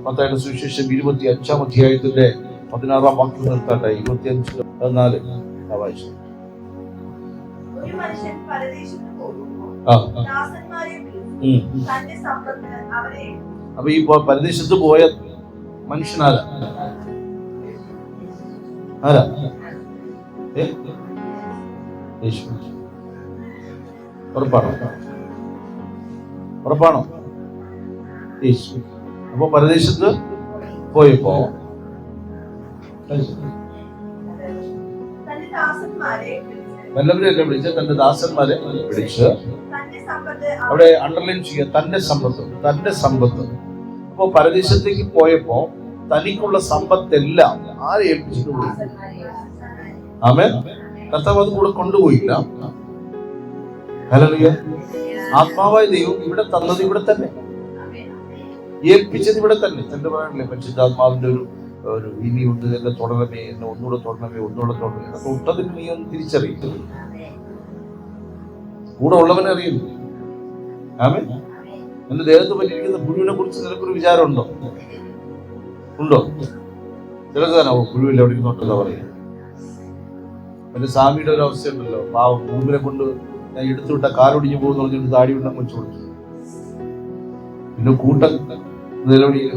മത്തായിയുടെ സുവിശേഷം 25-ാം അധ്യായത്തിന്റെ 16-ാം വാക്യം നിർത്താട്ടെ. 25-14 വായിച്ചു. ഒരു മനുഷ്യൻ പരദേശത്ത് പോകുമ്പോൾ ദാസന്മാരെ വിളിച്ച് തന്റെ സമ്പത്ത് അവരെ. അപ്പൊ ഈ പരദേശത്ത് പോയ മനുഷ്യനാരാ? ആരാ? യേശു. ഉറപ്പാണോ? യേശു. അപ്പൊ പരദേശത്ത് പോയപ്പോ വല്ലവരെയൊക്കെ വിളിച്ച് തന്റെ ദാസന്മാരെ വിളിച്ച്, അവിടെ അണ്ടർലൈൻ ചെയ്യുക, തന്റെ സമ്പത്ത്. അപ്പൊ പരദേശത്തേക്ക് പോയപ്പോ തനിക്കുള്ള സമ്പത്തെല്ലാം ആരെ ഏൽപ്പിച്ചിട്ട് പോയി? ആമേൻ. കർത്താവ് അത് കൂടെ കൊണ്ടുപോയില്ല. ഹല്ലേലൂയ. ആത്മാവായ ദൈവം ഇവിടെ തന്നത് ഇവിടെ തന്നെ, ഏൽപ്പിച്ചത് ഇവിടെ തന്നെ. തന്റെ പറയാനില്ലേ, പരിശുദ്ധാത്മാവിന്റെ ഒരു ഇനിയുണ്ട്, എന്നെ തുടരണമേ, എന്നെ ഒന്നുകൂടെ തുടരണമേ. തൊട്ടതിന് നീ ഒന്ന് തിരിച്ചറിയും. കൂടെ ഉള്ളവനെ അറിയുന്നു. ആമേൻ. എന്റെ ദേഹത്ത് പറ്റിയിരിക്കുന്ന പുഴുവിനെ കുറിച്ച് നിനക്കൊരു വിചാരമുണ്ടോ? ഉണ്ടോ? ചിലക്ക് തന്നെ പുഴുവില്ല അവിടെ ഇരുന്നോട്ടെന്താ പറയുക. എന്റെ സ്വാമിയുടെ ഒരു അവസ്ഥയുണ്ടല്ലോ, പാവം മുമ്പിനെ കൊണ്ട് ഞാൻ എടുത്തുവിട്ട കാലൊടിഞ്ഞു പോകുന്ന പറഞ്ഞിട്ട് താടി ഉണ്ടെന്ന് വെച്ചു കൊടുത്തു. പിന്നെ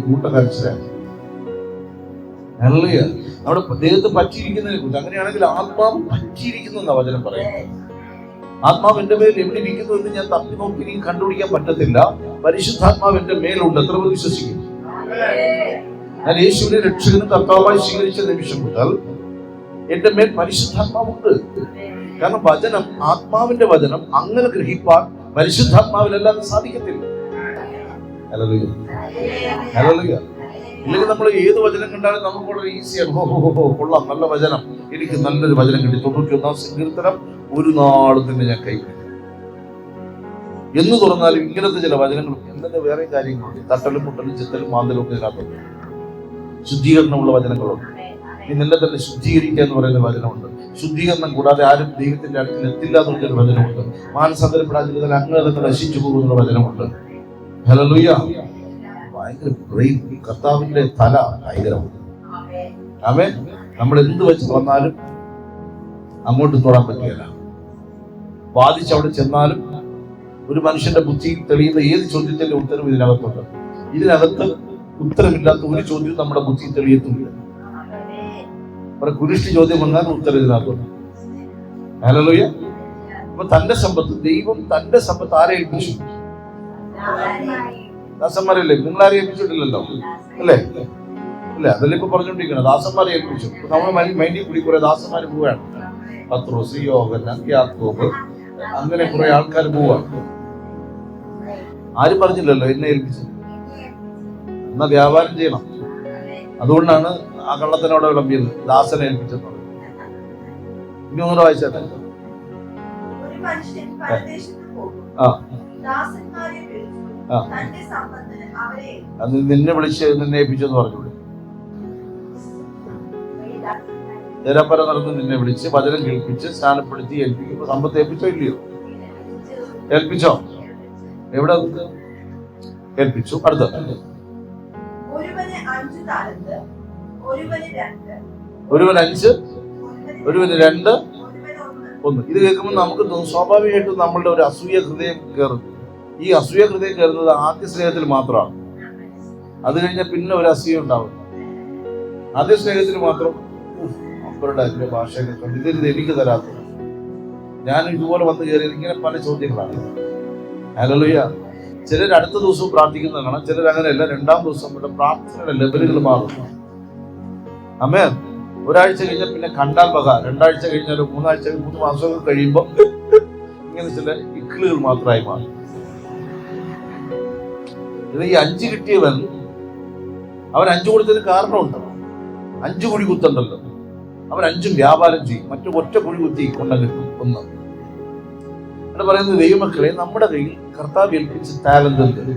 കൂട്ട കരച്ചിലാണ്. നമ്മുടെ ദേഹത്ത് പറ്റിയിരിക്കുന്നതിനെ കുറിച്ച്. അങ്ങനെയാണെങ്കിൽ ആത്മാവ് പറ്റിയിരിക്കുന്നു എന്നാ വചനം പറയുന്നത്. ആത്മാവ് എന്റെ മേൽ എവിടെ ഇരിക്കുന്നു എന്ന് ഞാൻ തപ്പി നോക്കി എനിക്ക് കണ്ടുപിടിക്കാൻ പറ്റത്തില്ല. പരിശുദ്ധാത്മാവ് എന്റെ മേലുണ്ട്. എത്ര പേർ വിശ്വസിക്കുന്നു? ഞാൻ യേശുവിനെ രക്ഷകനും കർത്താവായി സ്വീകരിച്ച നിമിഷം മുതൽ എന്റെ മേൽ പരിശുദ്ധാത്മാവുണ്ട്. കാരണം വചനം, ആത്മാവിന്റെ വചനം അങ്ങനെ ഗ്രഹിപ്പാൻ പരിശുദ്ധാത്മാവിലല്ലാതെ സാധിക്കത്തില്ല. Hallelujah, hallelujah. ഇല്ലെങ്കിൽ നമ്മൾ ഏത് വചനം കണ്ടാലും നമുക്ക് വളരെ ഈസിയാണ്. കൊള്ളാം, നല്ല വചനം, എനിക്ക് നല്ലൊരു വചനം കിട്ടി. 91-ാം സങ്കീർത്തനം ഒരു നാളും തന്നെ ഞാൻ കൈവിടും. എന്ന് തുറന്നാലും ഇങ്ങനത്തെ ചില വചനങ്ങളും ഇന്നത്തെ വേറെ കാര്യങ്ങളുണ്ട്. തട്ടലും മുട്ടലും ചെത്തലും മാന്തലും ഒക്കെ ഇതിനകത്തുണ്ട്. ശുദ്ധീകരണമുള്ള വചനങ്ങളുണ്ട്. ഈ നിന്നെ തന്നെ ശുദ്ധീകരിക്കുക എന്ന് പറയുന്ന വചനമുണ്ട്. ശുദ്ധീകരണം കൂടാതെ ആരും ദൈവത്തിന്റെ അടുത്തിൽ എത്തില്ല എന്നുള്ളൊരു വചനമുണ്ട്. മാനസാന്തരപ്പെടാതിരുന്നാൽ അങ്ങനെ തന്നെ നശിച്ചു പോകുന്ന വചനമുണ്ട്. ഹല്ലേലൂയ. ഭയങ്കര ബ്രെയിൻ, കർത്താവിന്റെ തല ഭയങ്കരമാണ്. ആമേൻ. നമ്മൾ എന്ത് വെച്ച് വന്നാലും അങ്ങോട്ട് തൊടാൻ പറ്റുകയില്ല. വാദിച്ച് അവിടെ ചെന്നാലും ഒരു മനുഷ്യന്റെ ബുദ്ധിയിൽ തെളിയുന്ന ഏത് ചോദ്യത്തിന്റെ ഉത്തരവും ഇതിനകത്തുണ്ട്. ഇതിനകത്ത് ഉത്തരമില്ലാത്ത ഒരു ചോദ്യവും നമ്മുടെ ബുദ്ധിയിൽ തെളിയത്തുമില്ല. കുരിഷ്ടി ചോദ്യം വന്നാൽ ഉത്തരം ഇതിനകത്തുണ്ട്. ഹല്ലേലൂയ. അപ്പൊ തന്റെ സമ്പത്ത്, ദൈവം തന്റെ സമ്പത്ത് ആരെ ഏൽപ്പിച്ചു? ദാസന്മാരല്ലേ? നിങ്ങളാരെ ഏൽപ്പിച്ചിട്ടില്ലല്ലോ, അല്ലേ? അല്ലേ? അതല്ലേ ഇപ്പൊ പറഞ്ഞോണ്ടിരിക്കണം. ദാസന്മാരെ ഏൽപ്പിച്ചു. നമ്മൾ മൈൻഡിൽ കൂടി കുറെ ദാസന്മാര് പോവുകയാണ്. പത്രോസ്, യോഹന്നാൻ, യാക്കോബ്, അങ്ങനെ കുറെ ആൾക്കാർ പോവാണ്. ആരും പറഞ്ഞില്ലല്ലോ എന്നെ ഏൽപ്പിച്ചു. എന്നാ വ്യാപാരം ചെയ്യണം. അതുകൊണ്ടാണ് ആ കള്ളത്തിനോടെ വിളമ്പിയത്, ദാസനെ ഏൽപ്പിച്ചെന്ന് പറഞ്ഞു. ഇനി ഒന്നുകൂടെ വായിച്ചാൽ അത് നിന്നെ വിളിച്ച് നിന്നെ ഏൽപ്പിച്ചെന്ന് പറഞ്ഞൂടെ? നിരപ്പര നടന്ന് നിന്നെ വിളിച്ച് വചനം കേൾപ്പിച്ച് സ്നാനപ്പെടുത്തി ഏൽപ്പിക്കുമ്പോ സമ്പത്ത് ഏൽപ്പിച്ചോ ഇല്ലയോ? ഏൽപ്പിച്ചോ? എവിടെ ഏൽപ്പിച്ചു? അടുത്ത ഒരുവന് 5, ഒരുവന് 2, 1. ഇത് കേൾക്കുമ്പോൾ നമുക്ക് സ്വാഭാവികമായിട്ടും നമ്മളുടെ ഒരു അസൂയ ഹൃദയം കയറും. ഈ അസൂയ ഹൃദയം കയറുന്നത് ആദ്യ സ്നേഹത്തിൽ മാത്രമാണ്. അത് കഴിഞ്ഞാൽ പിന്നെ ഒരു അസൂയ ഉണ്ടാവും. ആദ്യ സ്നേഹത്തിൽ മാത്രം അവരുടെ ഭാഷയൊക്കെ കണ്ട് ഇതെന്ത് എനിക്ക് തരാത്തത്, ഞാൻ ഇതുപോലെ വന്ന് കയറി, ഇങ്ങനെ പല ചോദ്യങ്ങളാണ്. ഹല്ലേലൂയ. ചിലർ അടുത്ത ദിവസവും പ്രാർത്ഥിക്കുന്നതാണ്, ചിലർ അങ്ങനെയല്ല. 2-ാം ദിവസം ഇവിടെ പ്രാർത്ഥനയുടെ ലെവലുകൾ മാറും. ആമേൻ. ഒരാഴ്ച കഴിഞ്ഞാൽ പിന്നെ കണ്ടാൽ വക, 2 ആഴ്ച കഴിഞ്ഞാലും 3 ആഴ്ച 3 മാസമൊക്കെ കഴിയുമ്പോൾ ഇങ്ങനെ ചില ഇക്കിളുകൾ മാത്രമായി മാറും. ഇത് ഈ 5 കിട്ടിയവൻ, അവൻ 5 കൊടുത്തതിന് കാരണമുണ്ട്. 5 കുഴി കുത്തുണ്ടല്ലോ, അവൻ 5 വ്യാപാരം ചെയ്യും. മറ്റു ഒറ്റ കുഴി കുത്തി കൊണ്ടുകിട്ടും 1. എന്ന് പറയുന്നത്, ദൈവമക്കളെ, നമ്മുടെ കയ്യിൽ കർത്താവ് ഏൽപ്പിച്ച ടാലന്റ് എന്ത്?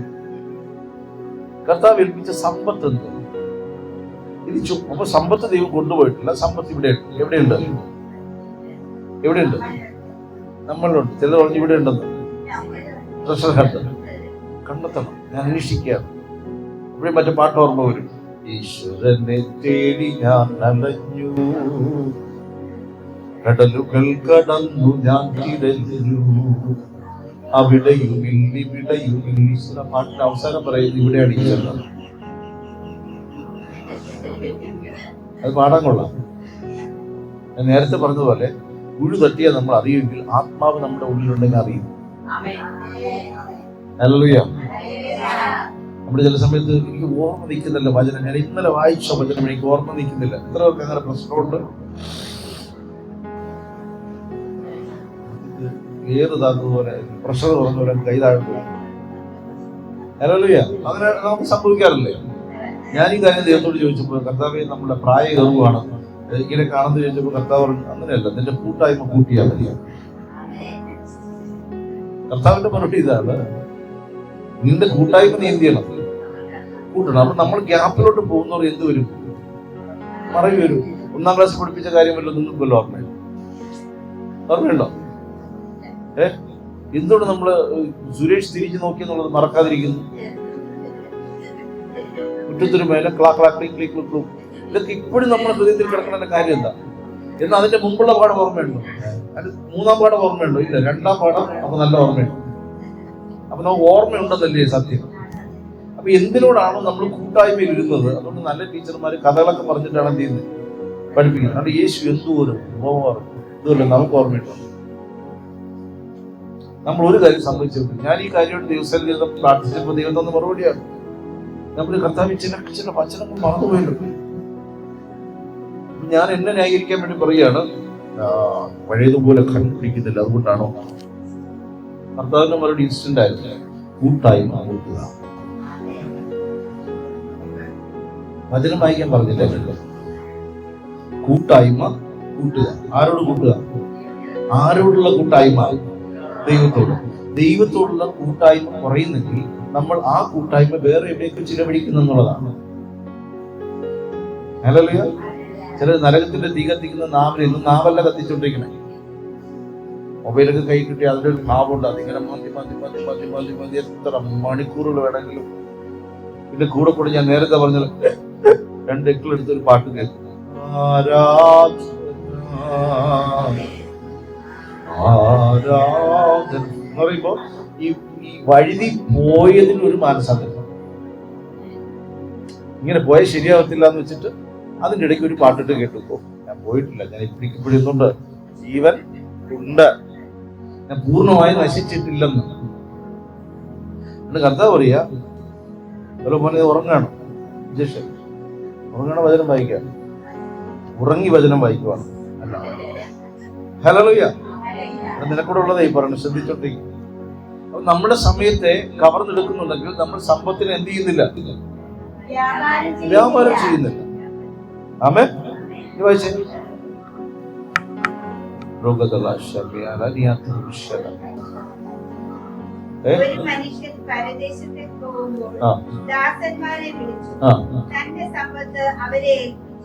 കർത്താവ് ഏൽപ്പിച്ച സമ്പത്ത് എന്ത്? ഇത് അപ്പൊ സമ്പത്ത് ദൈവം കൊണ്ടുപോയിട്ടില്ല. സമ്പത്ത് ഇവിടെ എവിടെയുണ്ട്? എവിടെയുണ്ട്? നമ്മളിലുണ്ട്. ചിലർ പറഞ്ഞു ഇവിടെ ഉണ്ടെന്ന്. ട്രഷർ കണ്ടെത്തണം. ഞാൻ അന്വേഷിക്കുകയാണ്. ഇവിടെ മറ്റേ പാട്ട് ഓർമ്മ വരും. ഈശ്വരനെ തേടി ഞാൻ അലഞ്ഞു, കടലുകൾ കടന്നു ഞാൻ തിരഞ്ഞു, അവിടെയുമില്ല. പാട്ടിന്റെ അവസാനം പറയുന്നത് ഇവിടെയാണ് ഈശ്വരൻ. അത് പാടാൻ കൊള്ളാം. ഞാൻ നേരത്തെ പറഞ്ഞതുപോലെ ഉഴു തട്ടിയാൽ നമ്മൾ അറിയുമെങ്കിൽ ആത്മാവ് നമ്മുടെ ഉള്ളിലുണ്ടെങ്കിൽ അറിയും. ഹല്ലേലൂയ. നമ്മുടെ ചില സമയത്ത് എനിക്ക് ഓർമ്മ നിൽക്കുന്നില്ല വചനം. ഞാൻ ഇന്നലെ വായിച്ച വചനം എനിക്ക് ഓർമ്മ നിൽക്കുന്നില്ല. എത്ര പേർക്ക് അങ്ങനെ പ്രശ്നമുണ്ട്? ഏത് താഴ്ന്നതുപോലെ പ്രഷർ തുറന്നതുപോലെ കൈ താഴ്ന്നു. ഹല്ലേലൂയ. അങ്ങനെ നമുക്ക് സംഭവിക്കാറില്ലേ? ഞാൻ ഈ കാര്യം ദൈവത്തോട് ചോദിച്ചപ്പോൾ, കർത്താവേ നമ്മുടെ പ്രായ കയറുവാണ് ഇങ്ങനെ കാണുന്നത് ചോദിച്ചപ്പോൾ കർത്താവ് പറഞ്ഞു, അങ്ങനെയല്ല, നിന്റെ കൂട്ടായ്മ കൂട്ടിയാൽ മതി. കർത്താവിന്റെ മറുപടി ഇതാണ്, നിന്റെ കൂട്ടായ്മ നീ എന്ത് ചെയ്യണം? കൂട്ടണം. അപ്പൊ നമ്മൾ ഗ്യാപ്പിലോട്ട് പോകുന്നവർ എന്ത് വരും? മറവി വരും. 1ാം ക്ലാസ് പഠിപ്പിച്ച കാര്യമല്ലോ നിങ്ങൾക്കല്ലോ ഓർമ്മയുണ്ടോ? എന്തുകൊണ്ട് നമ്മള് സുരേഷ് തിരിച്ചു നോക്കി എന്നുള്ളത് മറക്കാതിരിക്കുന്നു? മുറ്റത്തൊരു മേലെ ഇതൊക്കെ ഇപ്പോഴും നമ്മുടെ ഹൃദയത്തിൽ കിടക്കുന്ന കാര്യം എന്താ? എന്നാൽ അതിന്റെ മുമ്പുള്ള പാഠം ഓർമ്മയുണ്ടോ? അത് 3ാം പാഠം ഓർമ്മയുണ്ടോ? ഇല്ല. 2ാം പാഠം അപ്പൊ നല്ല ഓർമ്മയുണ്ട്. അപ്പൊ നമുക്ക് ഓർമ്മയുണ്ടെന്നല്ലേ സത്യം. അപ്പൊ എന്തിനോടാണോ നമ്മൾ കൂട്ടായ്മയിൽ ഇരുന്നത്, അതുകൊണ്ട് നല്ല ടീച്ചർമാര് കഥകളൊക്കെ പറഞ്ഞിട്ടാണ് എന്ത് ചെയ്യുന്നത്? പഠിപ്പിക്കുന്നത്. അതുകൊണ്ട് യേശു എന്തോരം ഇതുമല്ല നമുക്ക് ഓർമ്മയുണ്ടോ? നമ്മൾ ഒരു കാര്യം സംഭവിച്ചിട്ടുണ്ട്. ഞാൻ ഈ കാര്യമായിട്ട് ദിവസം പ്രാർത്ഥിച്ചപ്പോൾ ദൈവം തന്ന മറുപടിയാണ്. നമ്മൾ കർത്താവ് ചില വചനങ്ങൾ മറന്നുപോയല്ലോ. ഞാൻ എന്നെ ന്യായീകരിക്കാൻ വേണ്ടി പറയുകയാണ്, പഴയതുപോലെ കണ്ടുപിടിക്കുന്നില്ല, അതുകൊണ്ടാണോ? കർത്താവിന്റെ മറുപടി ഇൻസ്റ്റന്റ് ആയിരുന്നു, കൂട്ടായ്മ കൂട്ടുക. വചനം വായിക്കാൻ പറഞ്ഞില്ല, കൂട്ടായ്മ കൂട്ടുക. ആരോട് കൂട്ടുക? ആരോടുള്ള കൂട്ടായ്മ? ദൈവത്തോട്. ദൈവത്തോടുള്ള കൂട്ടായ്മ കുറയുന്നെങ്കിൽ നമ്മൾ ആ കൂട്ടായ്മ വേറെ എവിടെയൊക്കെ ചിലവഴിക്കുന്നു എന്നുള്ളതാണ്. ഹല്ലേലൂയ. ചില നരകത്തിന്റെ തീ കത്തിക്കുന്ന നാവിൽ ഇന്ന് നാവല്ല കത്തിച്ചോണ്ടിരിക്കണേ. മൊബൈലൊക്കെ കൈ കിട്ടി അതിന്റെ ഒരു ഭാവമുണ്ട്. അതിങ്ങനെ മതി എത്ര മണിക്കൂറുകൾ വേണമെങ്കിലും. പിന്നെ കൂടെ കൂടെ ഞാൻ നേരത്തെ പറഞ്ഞ 2 എക്കിളെടുത്തൊരു പാട്ട് കേൾക്കും. ആരാധന എന്ന് പറയുമ്പോ ഈ വഴുതി പോയതിന് ഒരു മാനസാന്തരം. ഇങ്ങനെ പോയാൽ ശരിയാവത്തില്ല എന്ന് വെച്ചിട്ട് അതിൻ്റെ ഇടയ്ക്ക് ഒരു പാട്ടിട്ട് കേട്ടു. ഞാൻ പോയിട്ടില്ല, ഞാൻ ഇപ്പിടിക്കപ്പെടുന്നുണ്ട്, ജീവൻ ഉണ്ട്, ഞാൻ പൂർണ്ണമായി നശിച്ചിട്ടില്ലെന്ന്. കർത്താവ് പറയാ, മോനെ ഉറങ്ങാണ്, ഉറങ്ങണ വചനം വായിക്കുക, ഉറങ്ങി വചനം വായിക്കുവാണ്. അല്ല, ഹല്ലേലൂയ. നിനക്കൂടെ ഉള്ളതേ പറഞ്ഞു, ശ്രദ്ധിച്ചോണ്ടിരിക്കും. അപ്പൊ നമ്മുടെ സമയത്തെ കവർന്നെടുക്കുന്നുണ്ടെങ്കിൽ നമ്മൾ സമ്പത്തിനെ എന്ത് ചെയ്യുന്നില്ല? വ്യാപാരം ചെയ്യുന്നില്ല. ആമേൻ. വായിച്ചേ.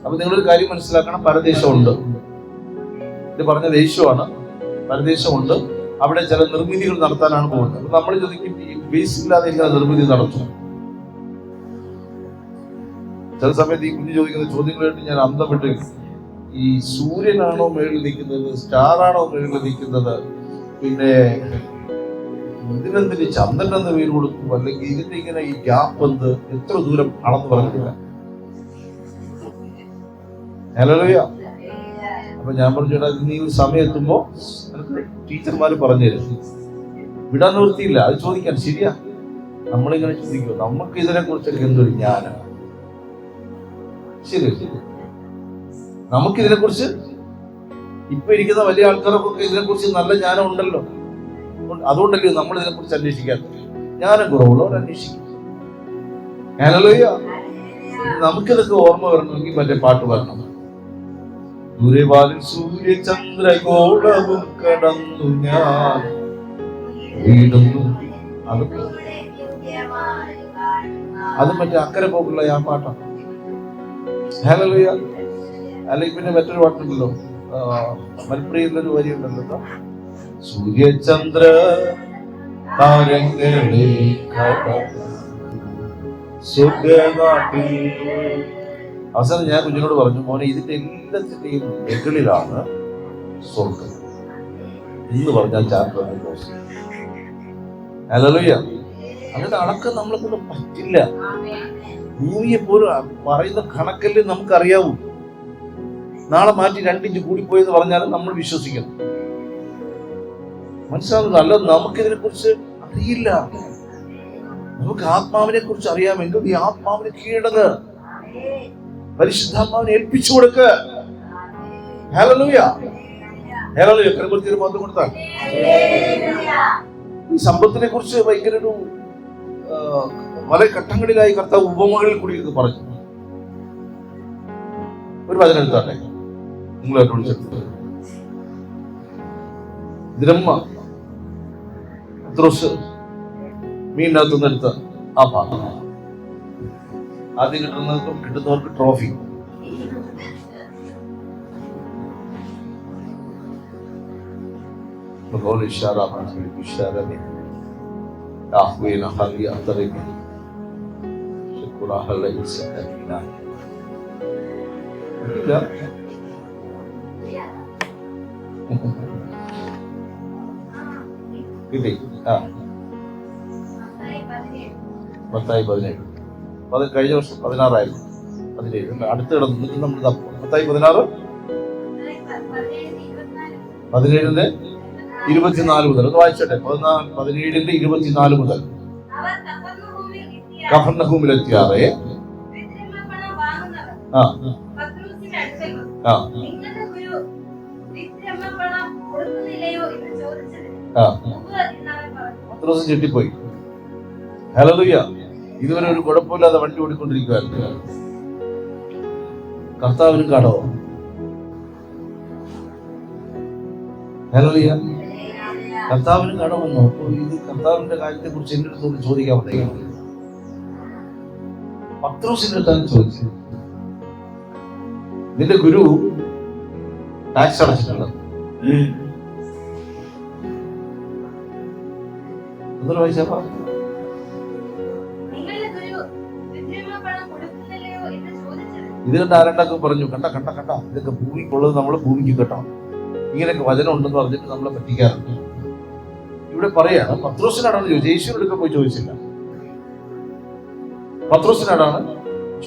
അപ്പൊ നിങ്ങളൊരു കാര്യം മനസ്സിലാക്കണം, പരദേശമുണ്ട്. ഇത് പറഞ്ഞ ദേശമാണ്, പരദേശമുണ്ട്. അവിടെ ചില നിർമ്മിതികൾ നടത്താനാണ് പോകുന്നത്. അപ്പൊ നമ്മൾ ചോദിക്കും, ഈ ബേസ് ഇല്ലാതെ എങ്ങനെ നിർമ്മിതി നടത്തും? ചില സമയത്ത് ഈ കുഞ്ഞു ചോദിക്കുന്ന ചോദ്യങ്ങളായിട്ട് ഞാൻ അന്തം വിട്ട്, ഈ സൂര്യനാണോ മേളിൽ നിൽക്കുന്നത്, സ്റ്റാറാണോ മേളിൽ നിൽക്കുന്നത്, പിന്നെ ഇതിനെന്തിന് ചന്ദ്രനെന്ന് പേര് കൊടുക്കും, അല്ലെങ്കിൽ ഇതിന്റെ ഇങ്ങനെ ഈ ഗ്യാപ്പ് എന്ത്, എത്ര ദൂരം അളന്ന് പറഞ്ഞില്ല. ഹല്ലേലൂയ. അപ്പൊ ഞാൻ പറഞ്ഞു, നീ ഒരു സമയം എത്തുമ്പോ ടീച്ചർമാര് പറഞ്ഞു തരും, വിടാൻ നിവൃത്തിയില്ല, അത് ചോദിക്കാൻ. ശരിയാ, നമ്മളിങ്ങനെ ചോദിക്കും, നമുക്ക് ഇതിനെ കുറിച്ചൊക്കെ എന്തൊരു ജ്ഞാനം. ശരി, നമുക്കിതിനെ കുറിച്ച് ഇപ്പൊ ഇരിക്കുന്ന വലിയ ആൾക്കാർക്കൊക്കെ ഇതിനെ കുറിച്ച് നല്ല ജ്ഞാനം ഉണ്ടല്ലോ. അതുകൊണ്ടല്ലേ നമ്മൾ ഇതിനെ കുറിച്ച് അന്വേഷിക്കാത്തത്. ജ്ഞാനം കുറവുള്ളവർ അന്വേഷിക്കും. ഹല്ലേലൂയ. നമുക്കിതൊക്കെ ഓർമ്മ വരണമെങ്കിൽ മറ്റേ പാട്ട് വരണം. ദൂരവാലിൽ സൂര്യചന്ദ്രഗോളവും കടന്നു ഞാൻ വീടുന്നു. അത് മറ്റേ അക്കരെ പോക്കുള്ള ആ പാട്ടാണ്. ഹല്ലേലൂയ. അല്ലെങ്കിൽ പിന്നെ മറ്റൊരു പാട്ടുണ്ടല്ലോ, മൽപ്രിയയിലൊരു വരി ഉണ്ടല്ലോ, സൂര്യചന്ദ്ര താരങ്ങളെ സ്വർഗനാട്ടിൽ. അവസാനം ഞാൻ കുഞ്ഞിനോട് പറഞ്ഞു, മോനെ ഇതിന്റെ എല്ലാത്തിന്റെയും മുകളിലാണ് സ്വർഗം എന്ന് പറഞ്ഞാൽ ചാപ്റ്റർ ക്ലോസ്. ഹല്ലേലൂയ. അങ്ങനെ അളക്കം നമ്മളെ കൊണ്ട് പറ്റില്ല. ഭൂമിയെ പോലും പറയുന്ന കണക്കല്ലേ നമുക്കറിയാവൂ. നാളെ മാറ്റി 2 ഇഞ്ച് കൂടിപ്പോയെന്ന് പറഞ്ഞാലും നമ്മൾ വിശ്വസിക്കണം. മനസ്സിലാവുന്നത്? അല്ല, നമുക്കിതിനെ കുറിച്ച് അറിയില്ല. നമുക്ക് ആത്മാവിനെ കുറിച്ച് അറിയാമെങ്കിൽ ഈ ആത്മാവിനെ കീഴടങ്ങ്, പരിശുദ്ധാത്മാവിനെ ഏൽപ്പിച്ചു കൊടുക്ക്. ഹല്ലേലൂയ. ഹല്ലേലൂയ. കരമൊരുത്തി മാത്രം കൊടുത്താൽ ഈ സമ്പത്തിനെ കുറിച്ച് ഭയങ്കര ഒരു പല ഘട്ടങ്ങളിലായി കർത്താവ് ഉപമകളിൽ കൂടി ഇത് പറഞ്ഞു. ഒരു വചനം എടുത്താട്ടെ, നിങ്ങളായിട്ട് വിളിച്ചെടുത്തത് ദ്രഹ്മ പത്രോസ് മീനിനകത്തുനിന്ന് എടുത്ത ആ ഭാഗം. ആദ്യം കിട്ടുന്നവർക്ക് ട്രോഫി. മത്തായി 17. അത് കഴിഞ്ഞ വർഷം 16 17 അടുത്ത് കിടന്നിട്ട് നമ്മൾ മത്തായി 16 17ന്റെ 24 മുതൽ ഒന്ന് വായിച്ചോട്ടെ. 17ന്റെ 24 മുതൽ. കഫർന്നഹൂമിലെത്തിയാറെ പത്രോസ് ചെട്ടിപ്പോയി. ഹല്ലേലൂയ. ഇതുവരെ ഒരു കുഴപ്പമില്ലാതെ വണ്ടി ഓടിക്കൊണ്ടിരിക്കുകയായിരുന്നു. കർത്താവിനും കടവോ? ഹല്ലേലൂയ. കർത്താവിനും കടവന്നോ? അപ്പോൾ ഇത് കർത്താവിന്റെ കാര്യത്തെ കുറിച്ച് എന്റെ അടുത്ത് ചോദിക്കാൻ പറ്റും. പത്രോസിന്റെ അടുത്താണ് ചോദിച്ചത്, നിന്റെ ഗുരു ടാക്സ് അടച്ചിട്ടുണ്ട്. എന്തൊരു വായിച്ചപ്പ ഇതിന്റെ ആരണ്ടൊക്കെ പറഞ്ഞു, കണ്ട കണ്ട കണ്ട ഇതൊക്കെ ഭൂമിക്കുള്ളത് നമ്മൾ ഭൂമിക്ക് കെട്ടണം, ഇങ്ങനെയൊക്കെ വചനം ഉണ്ടെന്ന് പറഞ്ഞിട്ട് നമ്മളെ പറ്റിക്കാറുണ്ട്. ഇവിടെ പറയാണ് പത്രോസിനാടാണ് ചോദിച്ചത്, യേശുവിനോടൊക്കെ പോയി ചോദിച്ചില്ല. പത്രോസിനാടാണ്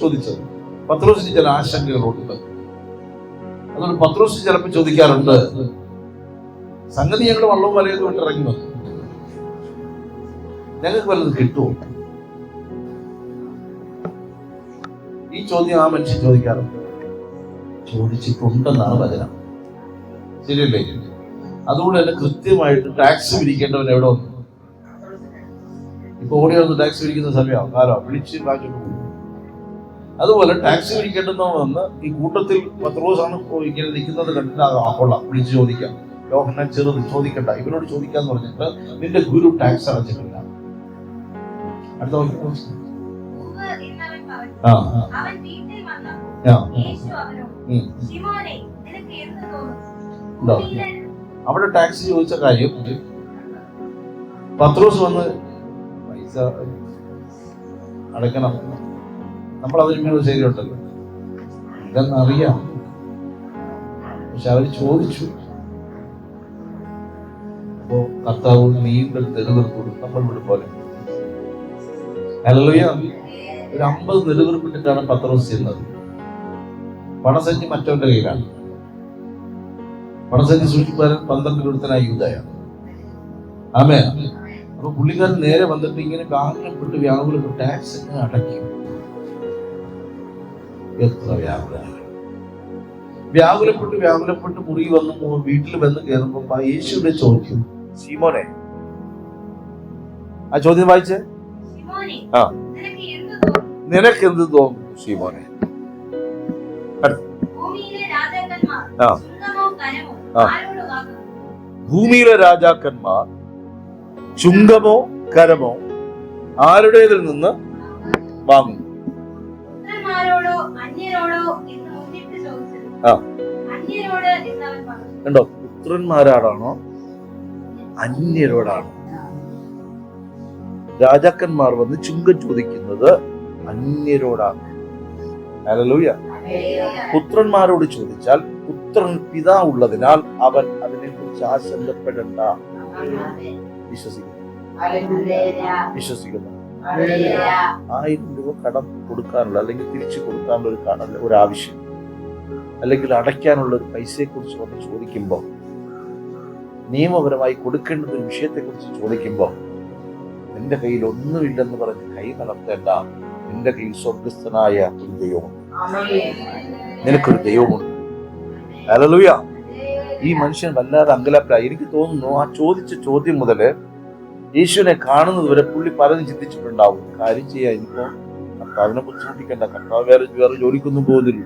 ചോദിച്ചത്. പത്രോസിന് ചില ആശങ്കകളുണ്ട്. അതുകൊണ്ട് പത്രോസ് ചിലപ്പോൾ ചോദിക്കാറുണ്ട്, സംഗതി ഞങ്ങൾ വള്ളവും വലയൊക്കെ വിട്ട് ഇറങ്ങി വന്നു, ഞങ്ങൾക്ക് വല്ലത് കിട്ടുമോ? ഈ ചോദ്യം ആ മനുഷ്യൻ ചോദിക്കാറുണ്ട്. ചോദിച്ചിട്ടുണ്ടെന്നാണ് വചനം. ശരിയല്ലേ? അതുകൊണ്ട് തന്നെ കൃത്യമായിട്ട് ടാക്സ് പിരിക്കേണ്ടവൻ എവിടെ വന്നു? ഇപ്പൊ ഓടി വന്ന് ടാക്സ് പിരിക്കുന്ന സമയമാവും, കാലം വിളിച്ച് കാശിട്ട് പോകും. അതുപോലെ ടാക്സ് പിരിക്കേണ്ടെന്ന് വന്ന് ഈ കൂട്ടത്തിൽ പത്രോസാണ് ഇങ്ങനെ നിൽക്കുന്നത് കണ്ടിട്ട് കൊള്ളാം, വിളിച്ച് ചോദിക്കാം. യോഹന്നാൻ ചെറുത് ചോദിക്കണ്ട, ഇവരോട് ചോദിക്കാന്ന് പറഞ്ഞിട്ട് നിന്റെ ഗുരു ടാക്സ് അടച്ചിട്ടില്ല. അടുത്ത അവിടെ ടാക്സ് ചോദിച്ച കാര്യം പത്രോസ് വന്ന് പൈസ അടയ്ക്കണം, നമ്മൾ അതിന് ശരിയുണ്ടല്ലോ ഇതെന്നറിയാം. പക്ഷെ അവര് ചോദിച്ചു. അപ്പോ കർത്താവ് നീണ്ട നെടുവീർപ്പ് നമ്മൾ ഇവിടെ പോലെ ഹല്ലേലൂയ. ഒരു 50 നെടുവീർപ്പിട്ടിട്ടാണ് പത്രോസ് ചെയ്യുന്നത്. പണസഞ്ചി മറ്റവന്റെ കയ്യിലാണ്. പണസഞ്ചി സൂക്ഷിപ്പാരൻ 12 കൊടുത്തനായ യൂദായാണ്. ആമേൻ. അപ്പൊ പുള്ളിക്കാരൻ നേരെ വന്നിട്ട് ഇങ്ങനെ വ്യാകുലപ്പെട്ട് ടാക്സ് അടയ്ക്കും. എത്ര വ്യാകുലപ്പെട്ട് മുറി വന്ന് വീട്ടിൽ വന്ന് കയറുമ്പോ യേശുവിന്റെ ചോദ്യം, ശീമോനെ, ആ ചോദ്യം വായിച്ചേ. ആ, നിനക്ക് എന്ത് തോന്നുന്നു ശീമോനെ? ഭൂമിയിലെ രാജാക്കന്മാർ ചുങ്കമോ കരമോ ആരുടേതിൽ നിന്ന് വാങ്ങും? കണ്ടോ, പുത്രന്മാരാണോ അന്യരോടാണോ? രാജാക്കന്മാർ വന്ന് ചുങ്കം ചോദിക്കുന്നത് അന്യരോടാണ്. ഹല്ലേലൂയ. പുത്രന്മാരോട് ചോദിച്ചാൽ പുത്രൻ പിതാവുള്ളതിനാൽ അവൻ അതിനെക്കുറിച്ച് ആശങ്കപ്പെടേണ്ട. വിശ്വസിക്കുന്നു. 1000 രൂപ കടം കൊടുക്കാനുള്ള അല്ലെങ്കിൽ തിരിച്ചു കൊടുക്കാനുള്ള ഒരു ആവശ്യം, അല്ലെങ്കിൽ അടയ്ക്കാനുള്ള ഒരു പൈസയെക്കുറിച്ച് വന്ന് ചോദിക്കുമ്പോൾ, നിയമപരമായി കൊടുക്കേണ്ട ഒരു വിഷയത്തെക്കുറിച്ച് ചോദിക്കുമ്പോൾ, നിന്റെ കയ്യിൽ ഒന്നുമില്ലെന്ന് പറഞ്ഞ് കൈ മലർത്തേണ്ട. നിന്റെ കയ്യിൽ സ്വർഗസ്ഥനായ ഒരു ദൈവമുണ്ട്. നിനക്കൊരു ദൈവമുണ്ട്. ഹല്ലേലൂയ. ഈ മനുഷ്യൻ വല്ലാതെ അങ്കലാപ്പിലായി. എനിക്ക് തോന്നുന്നു ആ ചോദിച്ച ചോദ്യം മുതല് യേശുവിനെ കാണുന്നത് വരെ പുള്ളി പലതും ചിന്തിച്ചിട്ടുണ്ടാവും. കാര്യം ചെയ്യാൻ ഇനിയിപ്പോ കർത്താവിനെ ബുദ്ധിമുട്ടിക്കണ്ട. കർത്താവ് വേറെ ജോലിക്കൊന്നും പോകുന്നില്ല.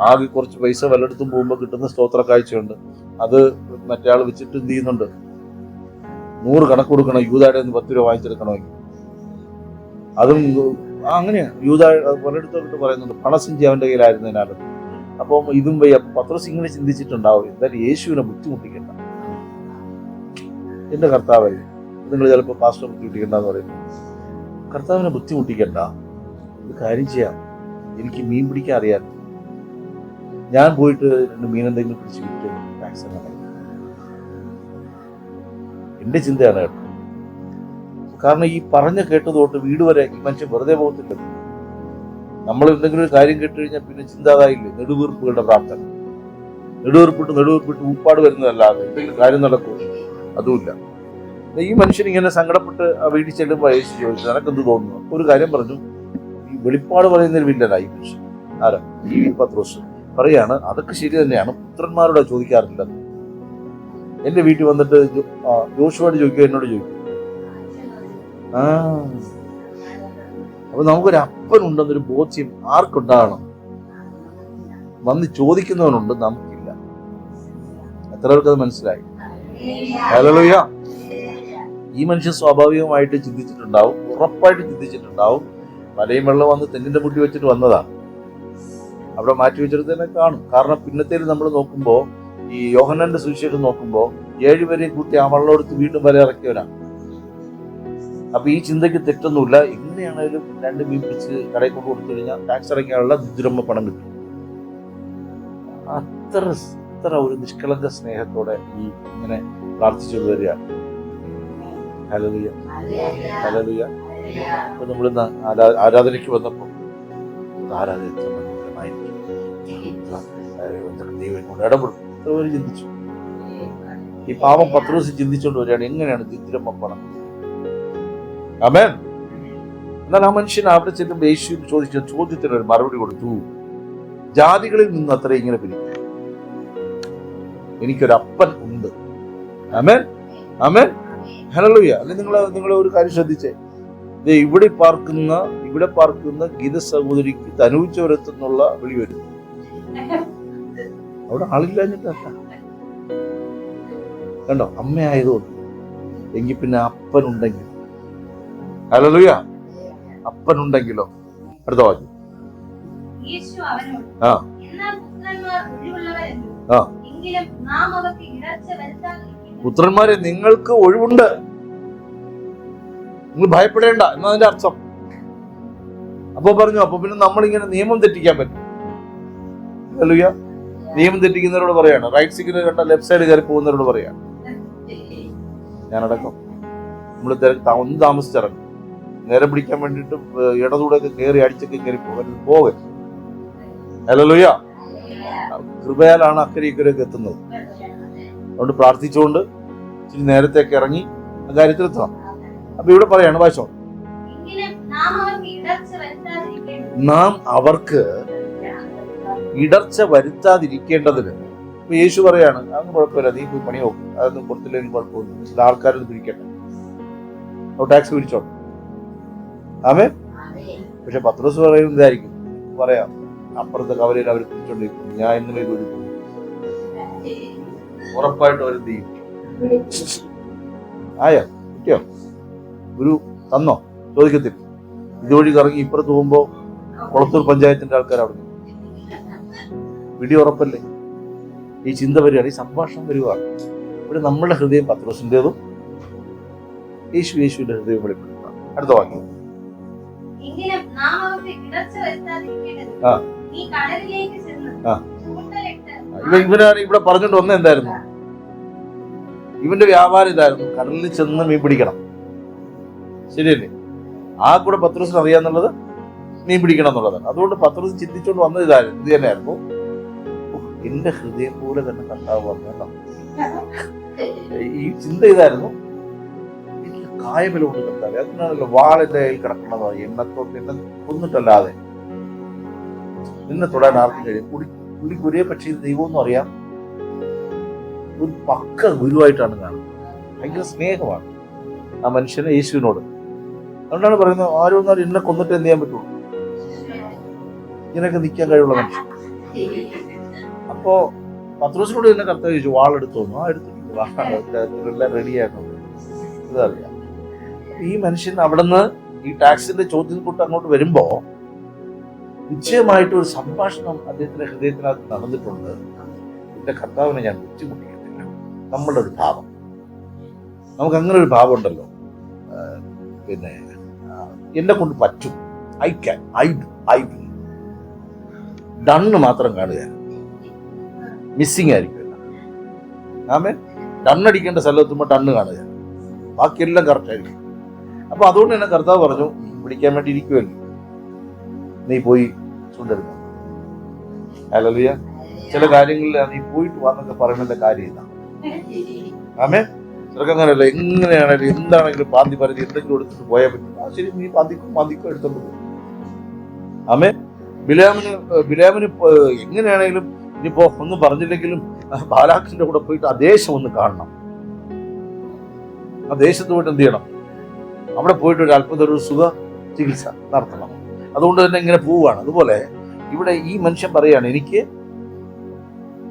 ആകെ കുറച്ച് പൈസ വല്ലയിടത്തും പോകുമ്പോൾ കിട്ടുന്ന സ്തോത്ര കാഴ്ചയുണ്ട്. അത് മറ്റേ ആൾ വെച്ചിട്ട് എന്ത് ചെയ്യുന്നുണ്ട്? 100 കണക്ക് കൊടുക്കണം. യൂദായുടെ 10 രൂപ വാങ്ങിച്ചെടുക്കണമെങ്കിൽ അതും അങ്ങനെയാണ്. യൂദാ പലയിടത്തോട്ട് പറയുന്നുണ്ട് പണസഞ്ചി അവന്റെ കയ്യിലായിരുന്നതിനാലും. അപ്പം ഇതും വയ്യ. പത്രോസ് ഇങ്ങനെ ചിന്തിച്ചിട്ടുണ്ടാവും, എന്തായാലും യേശുവിനെ ബുദ്ധിമുട്ടിക്കണ്ട. എന്റെ കർത്താവായി, നിങ്ങൾ ചിലപ്പോൾ പാസ്റ്റർ ബുദ്ധിമുട്ടിക്കണ്ടെന്ന് പറയുന്നു. കർത്താവിനെ ബുദ്ധിമുട്ടിക്കണ്ട, ഒരു കാര്യം ചെയ്യാം. എനിക്ക് മീൻ പിടിക്കാൻ അറിയാം. ഞാൻ പോയിട്ട് 2 മീൻ എന്തെങ്കിലും പിടിച്ച് വിറ്റ് ടാക്സ് തന്നെ. എന്റെ ചിന്തയാണ് കേട്ടോ. കാരണം ഈ പറഞ്ഞ കേട്ടതോട്ട് വീട് വരെ ഈ മനുഷ്യൻ വെറുതെ പോകത്തില്ല. നമ്മൾ എന്തെങ്കിലും ഒരു കാര്യം കേട്ട് കഴിഞ്ഞാൽ പിന്നെ ചിന്താതായില്ലേ? നെടുവീർപ്പുകളുടെ പ്രാർത്ഥന. നെടുവീർപ്പിട്ട് ഊപ്പാട് വരുന്നതല്ലാതെ എന്തെങ്കിലും കാര്യം നടക്കുമോ? അതുമില്ല. ഈ മനുഷ്യൻ ഇങ്ങനെ സങ്കടപ്പെട്ട് ആ വീട്ടിൽ ചെല്ലുമ്പോൾ യേശു ചോദിച്ചു, നിനക്കെന്ത് തോന്നുന്നു? ഒരു കാര്യം പറഞ്ഞു. ഈ വെളിപ്പാട് പറയുന്നതിൽ വില്ലനായി മനുഷ്യൻ. ആരാ? ഈ പത്രോസ് പറയാണ്, അതൊക്കെ ശരി തന്നെയാണ്, പുത്രന്മാരോട് ചോദിക്കാറില്ല. എന്റെ വീട്ടിൽ വന്നിട്ട് ജോഷുവായിട്ട് ചോദിക്കുക, എന്നോട് ചോദിക്കും. അപ്പൊ നമുക്കൊരു അപ്പനുണ്ടെന്നൊരു ബോധ്യം ആർക്കുണ്ടാകണം? വന്ന് ചോദിക്കുന്നവനുണ്ട്, നമുക്കില്ല. എത്ര പേർക്ക് അത് മനസ്സിലായി? ഹല്ലേലൂയ. ഈ മനുഷ്യൻ സ്വാഭാവികമായിട്ട് ചിന്തിച്ചിട്ടുണ്ടാവും, ഉറപ്പായിട്ട് ചിന്തിച്ചിട്ടുണ്ടാവും. മലയും വെള്ളം വന്ന് തെങ്ങിന്റെ മുട്ടി വെച്ചിട്ട് വന്നതാണ്. അവിടെ മാറ്റി വെച്ചിട്ട് തന്നെ കാണും. കാരണം പിന്നത്തേൽ നമ്മൾ നോക്കുമ്പോൾ, ഈ യോഹന്നാന്റെ സുവിശേഷം നോക്കുമ്പോൾ 7 പേരെയും കൂട്ടി ആ വെള്ളം എടുത്ത് വീണ്ടും വല ഇറക്കിയവരാണ്. അപ്പൊ ഈ ചിന്തയ്ക്ക് തെറ്റൊന്നുമില്ല. എങ്ങനെയാണെങ്കിലും 2 മീൻ പിടിച്ച് കടയിൽ കൊണ്ട് കൊടുത്തു കഴിഞ്ഞാൽ ടാക്സ് അടയ്ക്കാനുള്ള ദുരമ്മ പണം കിട്ടും. അത്ര ഒരു നിഷ്കളങ്ക സ്നേഹത്തോടെ ഈ ഇങ്ങനെ പ്രാർത്ഥിച്ചു വരികയാണ്. Hallelujah, hallelujah. അപ്പൊ നമ്മളിന്ന് ആരാധനയ്ക്ക് വന്നപ്പോൾ ദൈവം കൊണ്ട് ഇടപെടും. എത്ര പേര് ചിന്തിച്ചു? ഈ പാവം പത്രോസ് ചിന്തിച്ചുകൊണ്ട് വരികയാണ്, എങ്ങനെയാണ് ദുരമ്മ പണം. ആമേൻ. എന്നാൽ ആ മനുഷ്യൻ അവിടെ ചെല്ലുമ്പോൾ യേശു ചോദിച്ച ചോദ്യത്തിന് ഒരു മറുപടി കൊടുത്തു. ജാതികളിൽ നിന്ന് അത്ര ഇങ്ങനെ പിരിക്കും. എനിക്കൊരു അപ്പൻ ഉണ്ട്. ആമേൻ, ആമേൻ, ഹല്ലേലൂയ. അല്ലെങ്കിൽ നിങ്ങൾ ഒരു കാര്യം ശ്രദ്ധിച്ചേ. ഇവിടെ പാർക്കുന്ന ഗീത സഹോദരിക്ക് തനുവിച്ചവരെത്തുന്നുള്ള വിളി വരുന്നു. അവിടെ ആളില്ലാഞ്ഞിട്ടല്ല, കണ്ടോ? അമ്മയായതുകൊണ്ട്. എങ്കിൽ പിന്നെ അപ്പനുണ്ടെങ്കിൽ, ഹല്ലേലൂയ, അപ്പനുണ്ടെങ്കിലോ. അടുത്ത വാക്യം. പുത്രന്മാരെ, നിങ്ങൾക്ക് ഒഴിവുണ്ട്, നിങ്ങൾ ഭയപ്പെടേണ്ട എന്നതിന്റെ അർത്ഥം. അപ്പൊ പറഞ്ഞു, അപ്പൊ പിന്നെ നമ്മളിങ്ങനെ നിയമം തെറ്റിക്കാൻ പറ്റും? ഹല്ലേലൂയ. നിയമം തെറ്റിക്കുന്നവരോട് പറയാണ്, റൈറ്റ് സിഗ്നൽ കണ്ട ലെഫ്റ്റ് സൈഡ് കയറി പോകുന്നവരോട് പറയാണ്. ഞാനടക്കം നമ്മൾ ഒന്ന് താമസിച്ചിറങ്ങും, നേരെ പിടിക്കാൻ വേണ്ടിയിട്ട് ഇടതൂടെയൊക്കെ കയറി അടിച്ചൊക്കെ കയറി പോകരുത്. ഹല്ലേലൂയ. കൃപയാലാണ് അക്കരെ ഇക്കരയൊക്കെ എത്തുന്നത്. അതുകൊണ്ട് പ്രാർത്ഥിച്ചുകൊണ്ട് ഇച്ചിരി നേരത്തേക്ക് ഇറങ്ങി ആ കാര്യത്തിലെത്തണം. അപ്പൊ ഇവിടെ പറയാണ്, വായിച്ചോ. നാം അവർക്ക് ഇടർച്ച വരുത്താതിരിക്കേണ്ടതിന്. ഇപ്പൊ യേശു പറയാണ്, അതൊന്നും കുഴപ്പമില്ല, നീ പോയി പണി നോക്കും, അതൊന്നും കൊടുത്തില്ലെങ്കിൽ കുഴപ്പമൊന്നും, ആൾക്കാരൊന്നും പിരിക്കട്ടെ, ടാക്സ് പിരിച്ചോ. ആമേ. പക്ഷെ പത്രോസ് പറയുന്നതായിരിക്കും, പറയാം, അപ്പുറത്തെ കവലയിൽ അവർ പിടിച്ചോണ്ടിരിക്കും, ഞാൻ ഇന്നലെ ഇത് ഒഴിക്കും, ഉറപ്പായിട്ട് അവർ എന്ത് ചെയ്യും? ആയോ, കിട്ടിയോ? ഗുരു തന്നോ? ചോദിക്കത്തില്ല. ഇതുവഴി കറങ്ങി ഇപ്പുറത്ത് പോകുമ്പോ കൊളത്തൂർ പഞ്ചായത്തിന്റെ ആൾക്കാർ അവിടെ പിടി ഉറപ്പല്ലേ? ഈ ചിന്ത വരികയാണ്, ഈ സംഭാഷണം വരികയാണ്. ഇവിടെ നമ്മളുടെ ഹൃദയം പത്രോസിന്റേതും യേശുവിന്റെ ഹൃദയം വെളിപ്പെടുത്തണം. അടുത്ത വാക്യം. നമുക്ക് ഇടർച്ച വരുത്താതിരിക്കേണ്ടത് ആ. നീ കടലിലേക്ക് ചെന്ന് ആ. ചൂണ്ടലിട്ട് ഇവനാണ് ഇവിടെ പറഞ്ഞിട്ട് വന്ന എന്തായിരുന്നു? ഇവന്റെ വ്യാപാരം ഇതായിരുന്നു, കടലിൽ ചെന്ന് മീൻ പിടിക്കണം. ശരിയല്ലേ? ആ കൂടെ പത്രോസിന് അറിയാന്നുള്ളത് മീൻ പിടിക്കണം എന്നുള്ളതാണ്. അതുകൊണ്ട് പത്രോസ് ചിന്തിച്ചുകൊണ്ട് വന്നത് ഇതായിരുന്നു, ഇത് തന്നെയായിരുന്നു. എന്റെ ഹൃദയം പോലെ തന്നെ കർത്താവ് പറഞ്ഞല്ലോ. ഈ ചിന്ത ഇതായിരുന്നു, എനിക്ക് കായബലമുണ്ട് കർത്താവ്. അതിനാണല്ലോ വാളെന്റെ കയ്യിൽ കിടക്കുന്നത്. എന്നെ കൊന്നിട്ടല്ലാതെ നിന്നെ തൊടാൻ ആർക്കും കഴിയും. പുള്ളിക്ക് ഒരേ പക്ഷേ ഇത് ദൈവമൊന്നും അറിയാം, ഒരു പക്ക ഗുരുവായിട്ടാണ് കാണുന്നത്. ഭയങ്കര സ്നേഹമാണ് ആ മനുഷ്യന് യേശുവിനോട്. അതുകൊണ്ടാണ് പറയുന്നത്, ആരും എന്നെ കൊന്നിട്ട് എന്ത് ചെയ്യാൻ പറ്റുള്ളൂ, ഇങ്ങനെയൊക്കെ നിൽക്കാൻ കഴിവുള്ള മനുഷ്യൻ. അപ്പോ പത്രോസിനോട് തന്നെ കർത്താവ് ചോദിച്ചു, വാളെടുത്തു തോന്നുന്നു. ആ എടുത്തിട്ടുണ്ട്, എല്ലാം റെഡിയായിട്ടുണ്ട്. ഇതറിയാം. ഈ മനുഷ്യൻ അവിടുന്ന് ഈ ടാക്സിന്റെ ചോദ്യം തൊട്ട് അങ്ങോട്ട് വരുമ്പോ നിശ്ചയമായിട്ട് ഒരു സംഭാഷണം അദ്ദേഹത്തിന്റെ ഹൃദയത്തിനകത്ത് നടന്നിട്ടുണ്ട്. എന്റെ കർത്താവിനെ ഞാൻ ബുദ്ധിമുട്ടിക്കുന്നില്ല. നമ്മളുടെ ഒരു ഭാവം, നമുക്ക് അങ്ങനെ ഒരു ഭാവം ഉണ്ടല്ലോ. പിന്നെ എന്നെ കൊണ്ട് പറ്റും, ഐ ഡണ്ണ് മാത്രം കാണുക, മിസ്സിങ് ആയിരിക്കും. ആമേൻ. ഡണ്ണടിക്കേണ്ട സ്ഥലത്തുമ്പോൾ ഡണ്ണ് കാണുക, ബാക്കിയെല്ലാം കറക്റ്റ് ആയിരിക്കും. അപ്പൊ അതുകൊണ്ട് തന്നെ കർത്താവ് പറഞ്ഞു, പിടിക്കാൻ വേണ്ടി ഇരിക്കുമല്ലോ, നീ പോയി ചൂണ്ടെടുക്കണം. ഹല്ലേലൂയ. ചില കാര്യങ്ങളിൽ നീ പോയിട്ട് വന്നൊക്കെ പറയുന്നതിന്റെ കാര്യം ഇതാണ്. ആമേൻ. ചിലർക്ക് അങ്ങനെയല്ല, എങ്ങനെയാണെങ്കിലും എന്താണെങ്കിലും പാന്തി പറഞ്ഞ് എന്തെങ്കിലും എടുത്തിട്ട് പോയാൽ പറ്റും. ആ ശരി, നീ പാന്തിക്കും എടുത്തോണ്ട് പോകും. ആമേൻ. ബിലാമിന് എങ്ങനെയാണെങ്കിലും ഇനിയിപ്പോ ഒന്നും പറഞ്ഞില്ലെങ്കിലും ബാലാക്കിന്റെ കൂടെ പോയിട്ട് ആ ദേശം ഒന്ന് കാണണം. ആ ദേശത്ത് പോയിട്ട് എന്ത് ചെയ്യണം? അവിടെ പോയിട്ട് ഒരു അല്പം ഒരു സുഖ ചികിത്സ നടത്തണം. അതുകൊണ്ട് തന്നെ ഇങ്ങനെ പോവുകയാണ്. അതുപോലെ ഇവിടെ ഈ മനുഷ്യൻ പറയാണ്, എനിക്ക്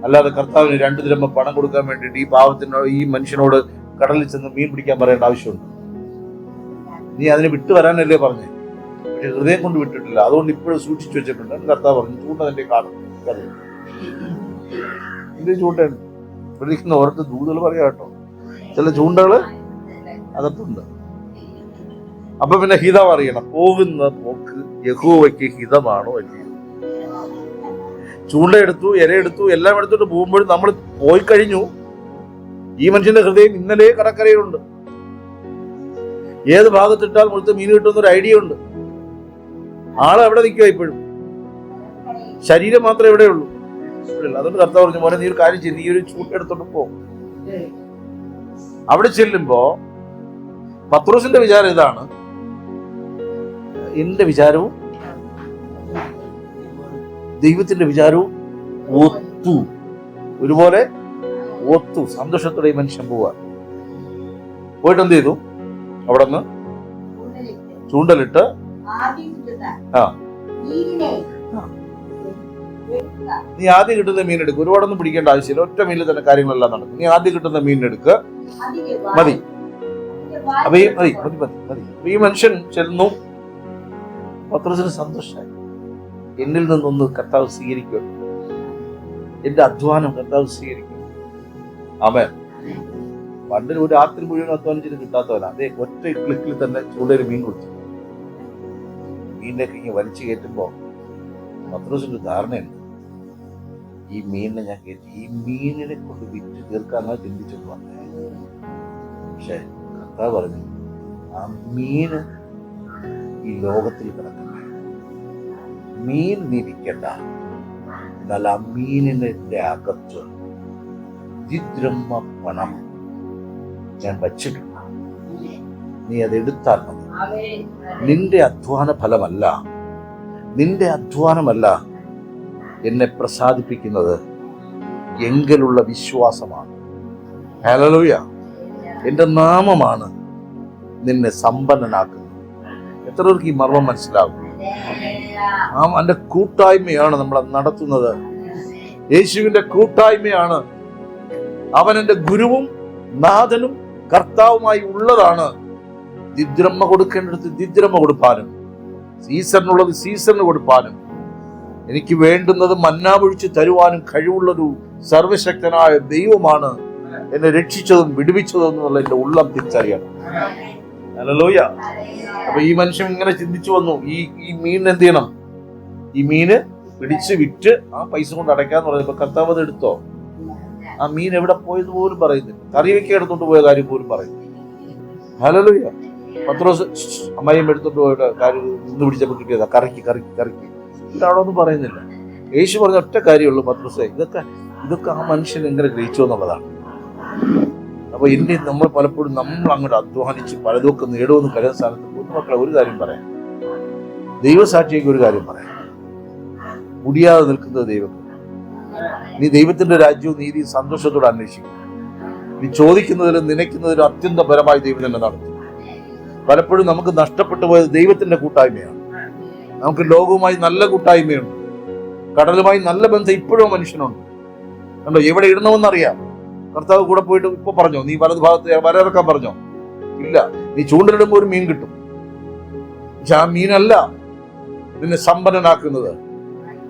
അല്ലാതെ കർത്താവിന് 2 ദിരഹ്മ പണം കൊടുക്കാൻ വേണ്ടിയിട്ട് ഈ പാവത്തിനോട്, ഈ മനുഷ്യനോട് കടലിൽ ചെന്ന് മീൻ പിടിക്കാൻ പറയേണ്ട ആവശ്യമുണ്ട്? നീ അതിന് വിട്ടു വരാനല്ലേ പറഞ്ഞേ? പക്ഷെ ഹൃദയം കൊണ്ട് വിട്ടിട്ടില്ല. അതുകൊണ്ട് ഇപ്പോഴും സൂക്ഷിച്ചു വെച്ചിട്ടുണ്ട്. കർത്താവ് പറഞ്ഞു, ചൂണ്ട നിന്റെ കാണും. എന്റെ ചൂണ്ടയാണ് ഇവിടെ ഇരിക്കുന്ന ഓരോ ദൂതകൾ പറയാ കേട്ടോ. ചില ചൂണ്ടകള് അകത്തുണ്ട്. അപ്പൊ പിന്നെ ഹിതം അറിയണം. പോകുന്ന പോക്ക് യഹോവയ്ക്ക് ഹിതമാണോ അല്ലയോ? ചൂണ്ടയെടുത്തു, ഇരയെടുത്തു, എല്ലാം എടുത്തിട്ട് പോകുമ്പോഴും നമ്മൾ പോയി കഴിഞ്ഞു. ഈ മനുഷ്യന്റെ ഹൃദയം ഇന്നലെ കടക്കരയിലുണ്ട്. ഏത് ഭാഗത്തിട്ടാൽ മുഴുത്ത മീൻ കിട്ടുന്ന ഒരു ഐഡിയ ഉണ്ട്. ആള് എവിടെ നിൽക്കുക ഇപ്പോഴും, ശരീരം മാത്രമേ എവിടെയുള്ളൂ. അതുകൊണ്ട് കർത്താവ് പറഞ്ഞു, മോനെ നീ ഒരു കാര്യം ചെയ്ത്, നീ ഒരു ചൂണ്ടെടുത്തോണ്ട് പോ. അവിടെ ചെല്ലുമ്പോ പത്രോസിന്റെ വിചാരം ഇതാണ്, എന്റെ വിചാരവും ദൈവത്തിന്റെ വിചാരവും ഒത്തു, ഒരുപോലെ ഒത്തു. സന്തോഷത്തോടെ ഈ മനുഷ്യൻ പോവാ. പോയിട്ട് എന്ത് ചെയ്തു? അവിടെ നിന്ന് ചൂണ്ടലിട്ട് നീ ആദ്യം കിട്ടുന്ന മീൻ എടുക്കുക. ഒരുപാടൊന്നും പിടിക്കേണ്ട ആവശ്യമില്ല, ഒറ്റ മീനിൽ തന്നെ കാര്യങ്ങളെല്ലാം നടക്കും. നീ ആദ്യം കിട്ടുന്ന മീൻ എടുക്കുക, മതി. അപ്പൊ ഈ മനുഷ്യൻ ചെല്ലുന്നു. പത്രോസിന് സന്തോഷമായി, എന്നിൽ നിന്നൊന്ന് കർത്താവ് സ്വീകരിക്കും, എന്റെ അധ്വാനം കർത്താവ് സ്വീകരിക്കും. ആമേൻ. പണ്ട് ഒരു രാത്രി മുഴുവൻ അധ്വാനിച്ചിട്ട് കിട്ടാത്തവനാ, അതേ ഒറ്റ ക്ലിക്കിൽ തന്നെ ചൂണ്ടയിൽ മീൻ കൊടുത്തു. മീനിലേക്ക് ഇങ്ങനെ വലിച്ചു കയറ്റുമ്പോ പത്രോസിന്റെ ധാരണയുണ്ട്, ഈ മീനിനെ ഞാൻ കയറ്റി ഈ മീനിനെ കൊണ്ട് വിറ്റ് തീർക്കാന്നാ ചിന്തിച്ചിട്ട് വന്നേ. പക്ഷെ കർത്താവ് പറഞ്ഞു, ആ മീന് ഈ ലോകത്തിൽ കിടക്കണ്ട, മീൻ നീ വിൽക്കണ്ട, എന്നാൽ ആ മീനിന്റെ അകത്ത് 2 ദിരഹ്മ പണം ഞാൻ വച്ചിട്ടുണ്ട്, നീ അത് എടുത്താൽ മതി. നിന്റെ അധ്വാന ഫലമല്ല, നിന്റെ അധ്വാനമല്ല എന്നെ പ്രസാദിപ്പിക്കുന്നത്, എങ്കിലുള്ള വിശ്വാസമാണ്. ഹല്ലേലൂയ. എന്റെ നാമമാണ് നിന്നെ സമ്പന്നനാക്കുന്നത്. എത്ര പേർക്ക് ഈ മർമ്മം മനസ്സിലാകും? അവന്റെ കൂട്ടായ്മയാണ് നമ്മളെ നടത്തുന്നത്. യേശുവിന്റെ കൂട്ടായ്മയാണ്. അവൻ എന്റെ ഗുരുവും നാഥനും കർത്താവുമായി ഉള്ളതാണ്. 2 ദിരഹ്മ കൊടുക്കേണ്ടടുത്ത് 2 ദിരഹ്മ കൊടുപ്പാനും, സീസണിനുള്ളത് സീസണിന് കൊടുപ്പാനും, എനിക്ക് വേണ്ടുന്നത് മന്നാ പൊഴിച്ച് തരുവാനും കഴിവുള്ളൊരു സർവശക്തനായ ദൈവമാണ് എന്നെ രക്ഷിച്ചതും വിടുവിച്ചതും എന്നുള്ള എന്റെ ഉള്ളം തിരിച്ചറിയണം. ഹല്ലേലൂയ. അപ്പൊ ഈ മനുഷ്യൻ ഇങ്ങനെ ചിന്തിച്ചു വന്നു, ഈ മീൻ എന്ത് ചെയ്യണം? ഈ മീന് പിടിച്ച് വിറ്റ് ആ പൈസ കൊണ്ട് അടയ്ക്കാന്ന് പറഞ്ഞപ്പോ കർത്താവ് അത് എടുത്തോ? ആ മീൻ എവിടെ പോയെന്ന് പോലും പറയുന്നില്ല. കറി വെക്കാൻ എടുത്തോണ്ട് പോയ കാര്യം പോലും പറയുന്നില്ല. ഹല്ലേലൂയ. പത്രോസ് അമ്മായിയും എടുത്തോണ്ട് പോയിട്ട് കാര്യം ഇന്ന് പിടിച്ചപ്പോൾ കിട്ടിയതാ, കറക്കി കറക്കി കറക്കി. അവിടെ ഒന്നും പറയുന്നില്ല. യേശു പറഞ്ഞ ഒറ്റ കാര്യമുള്ളൂ, പത്രോസേ, ഇതൊക്കെ ആ മനുഷ്യൻ എങ്ങനെ ഗ്രഹിച്ചു എന്നുള്ളതാണ്. അപ്പൊ ഇനി നമ്മൾ പലപ്പോഴും നമ്മൾ അങ്ങോട്ട് അധ്വാനിച്ച് പലതൊക്കെ നേടുമെന്ന് കരുതുന്ന സ്ഥാനത്ത് കുഞ്ഞുമക്കളെ ഒരു കാര്യം പറയാം, ദൈവസാക്ഷിക്ക് ഒരു കാര്യം പറയാം, മുടിയാതെ നിൽക്കുന്നത് ദൈവം. നീ ദൈവത്തിന്റെ രാജ്യവും നീതിയും സന്തോഷത്തോടെ അന്വേഷിക്കും. നീ ചോദിക്കുന്നതിലും നനയ്ക്കുന്നതിലും അത്യന്തപരമായി ദൈവം തന്നെ നടത്തും. പലപ്പോഴും നമുക്ക് നഷ്ടപ്പെട്ടു പോയത് ദൈവത്തിന്റെ കൂട്ടായ്മയാണ്. നമുക്ക് ലോകവുമായി നല്ല കൂട്ടായ്മയുണ്ട്, കടലുമായി നല്ല ബന്ധം ഇപ്പോഴും മനുഷ്യനുണ്ട്. കണ്ടോ, എവിടെ ഇടണമെന്നറിയാം. കർത്താവ് കൂടെ പോയിട്ട് ഇപ്പൊ പറഞ്ഞോ, നീ വലത് ഭാഗത്ത് വരയിറക്കാൻ പറഞ്ഞോ? ഇല്ല. നീ ചൂണ്ടലിടുമ്പോൾ ഒരു മീൻ കിട്ടും. പക്ഷെ ആ മീനല്ല നിന്നെ സമ്പന്നനാക്കുന്നത്,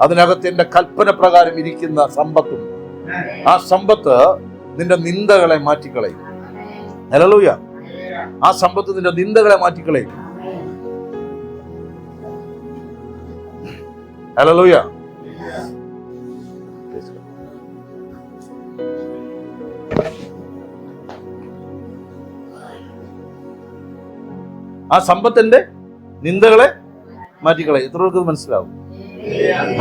അതിനകത്ത് എന്റെ കൽപ്പന പ്രകാരം ഇരിക്കുന്ന സമ്പത്തും. ആ സമ്പത്ത് നിന്റെ നിന്ദകളെ മാറ്റിക്കളയും. ഹല്ലേലൂയ. ആ സമ്പത്ത് നിന്റെ നിന്ദകളെ മാറ്റിക്കളയും. ഹല്ലേലൂയ. ആ സമ്പത്തിന്റെ നിന്ദകളെ മാറ്റിക്കളയും. എത്ര പേർക്ക് മനസ്സിലാവും?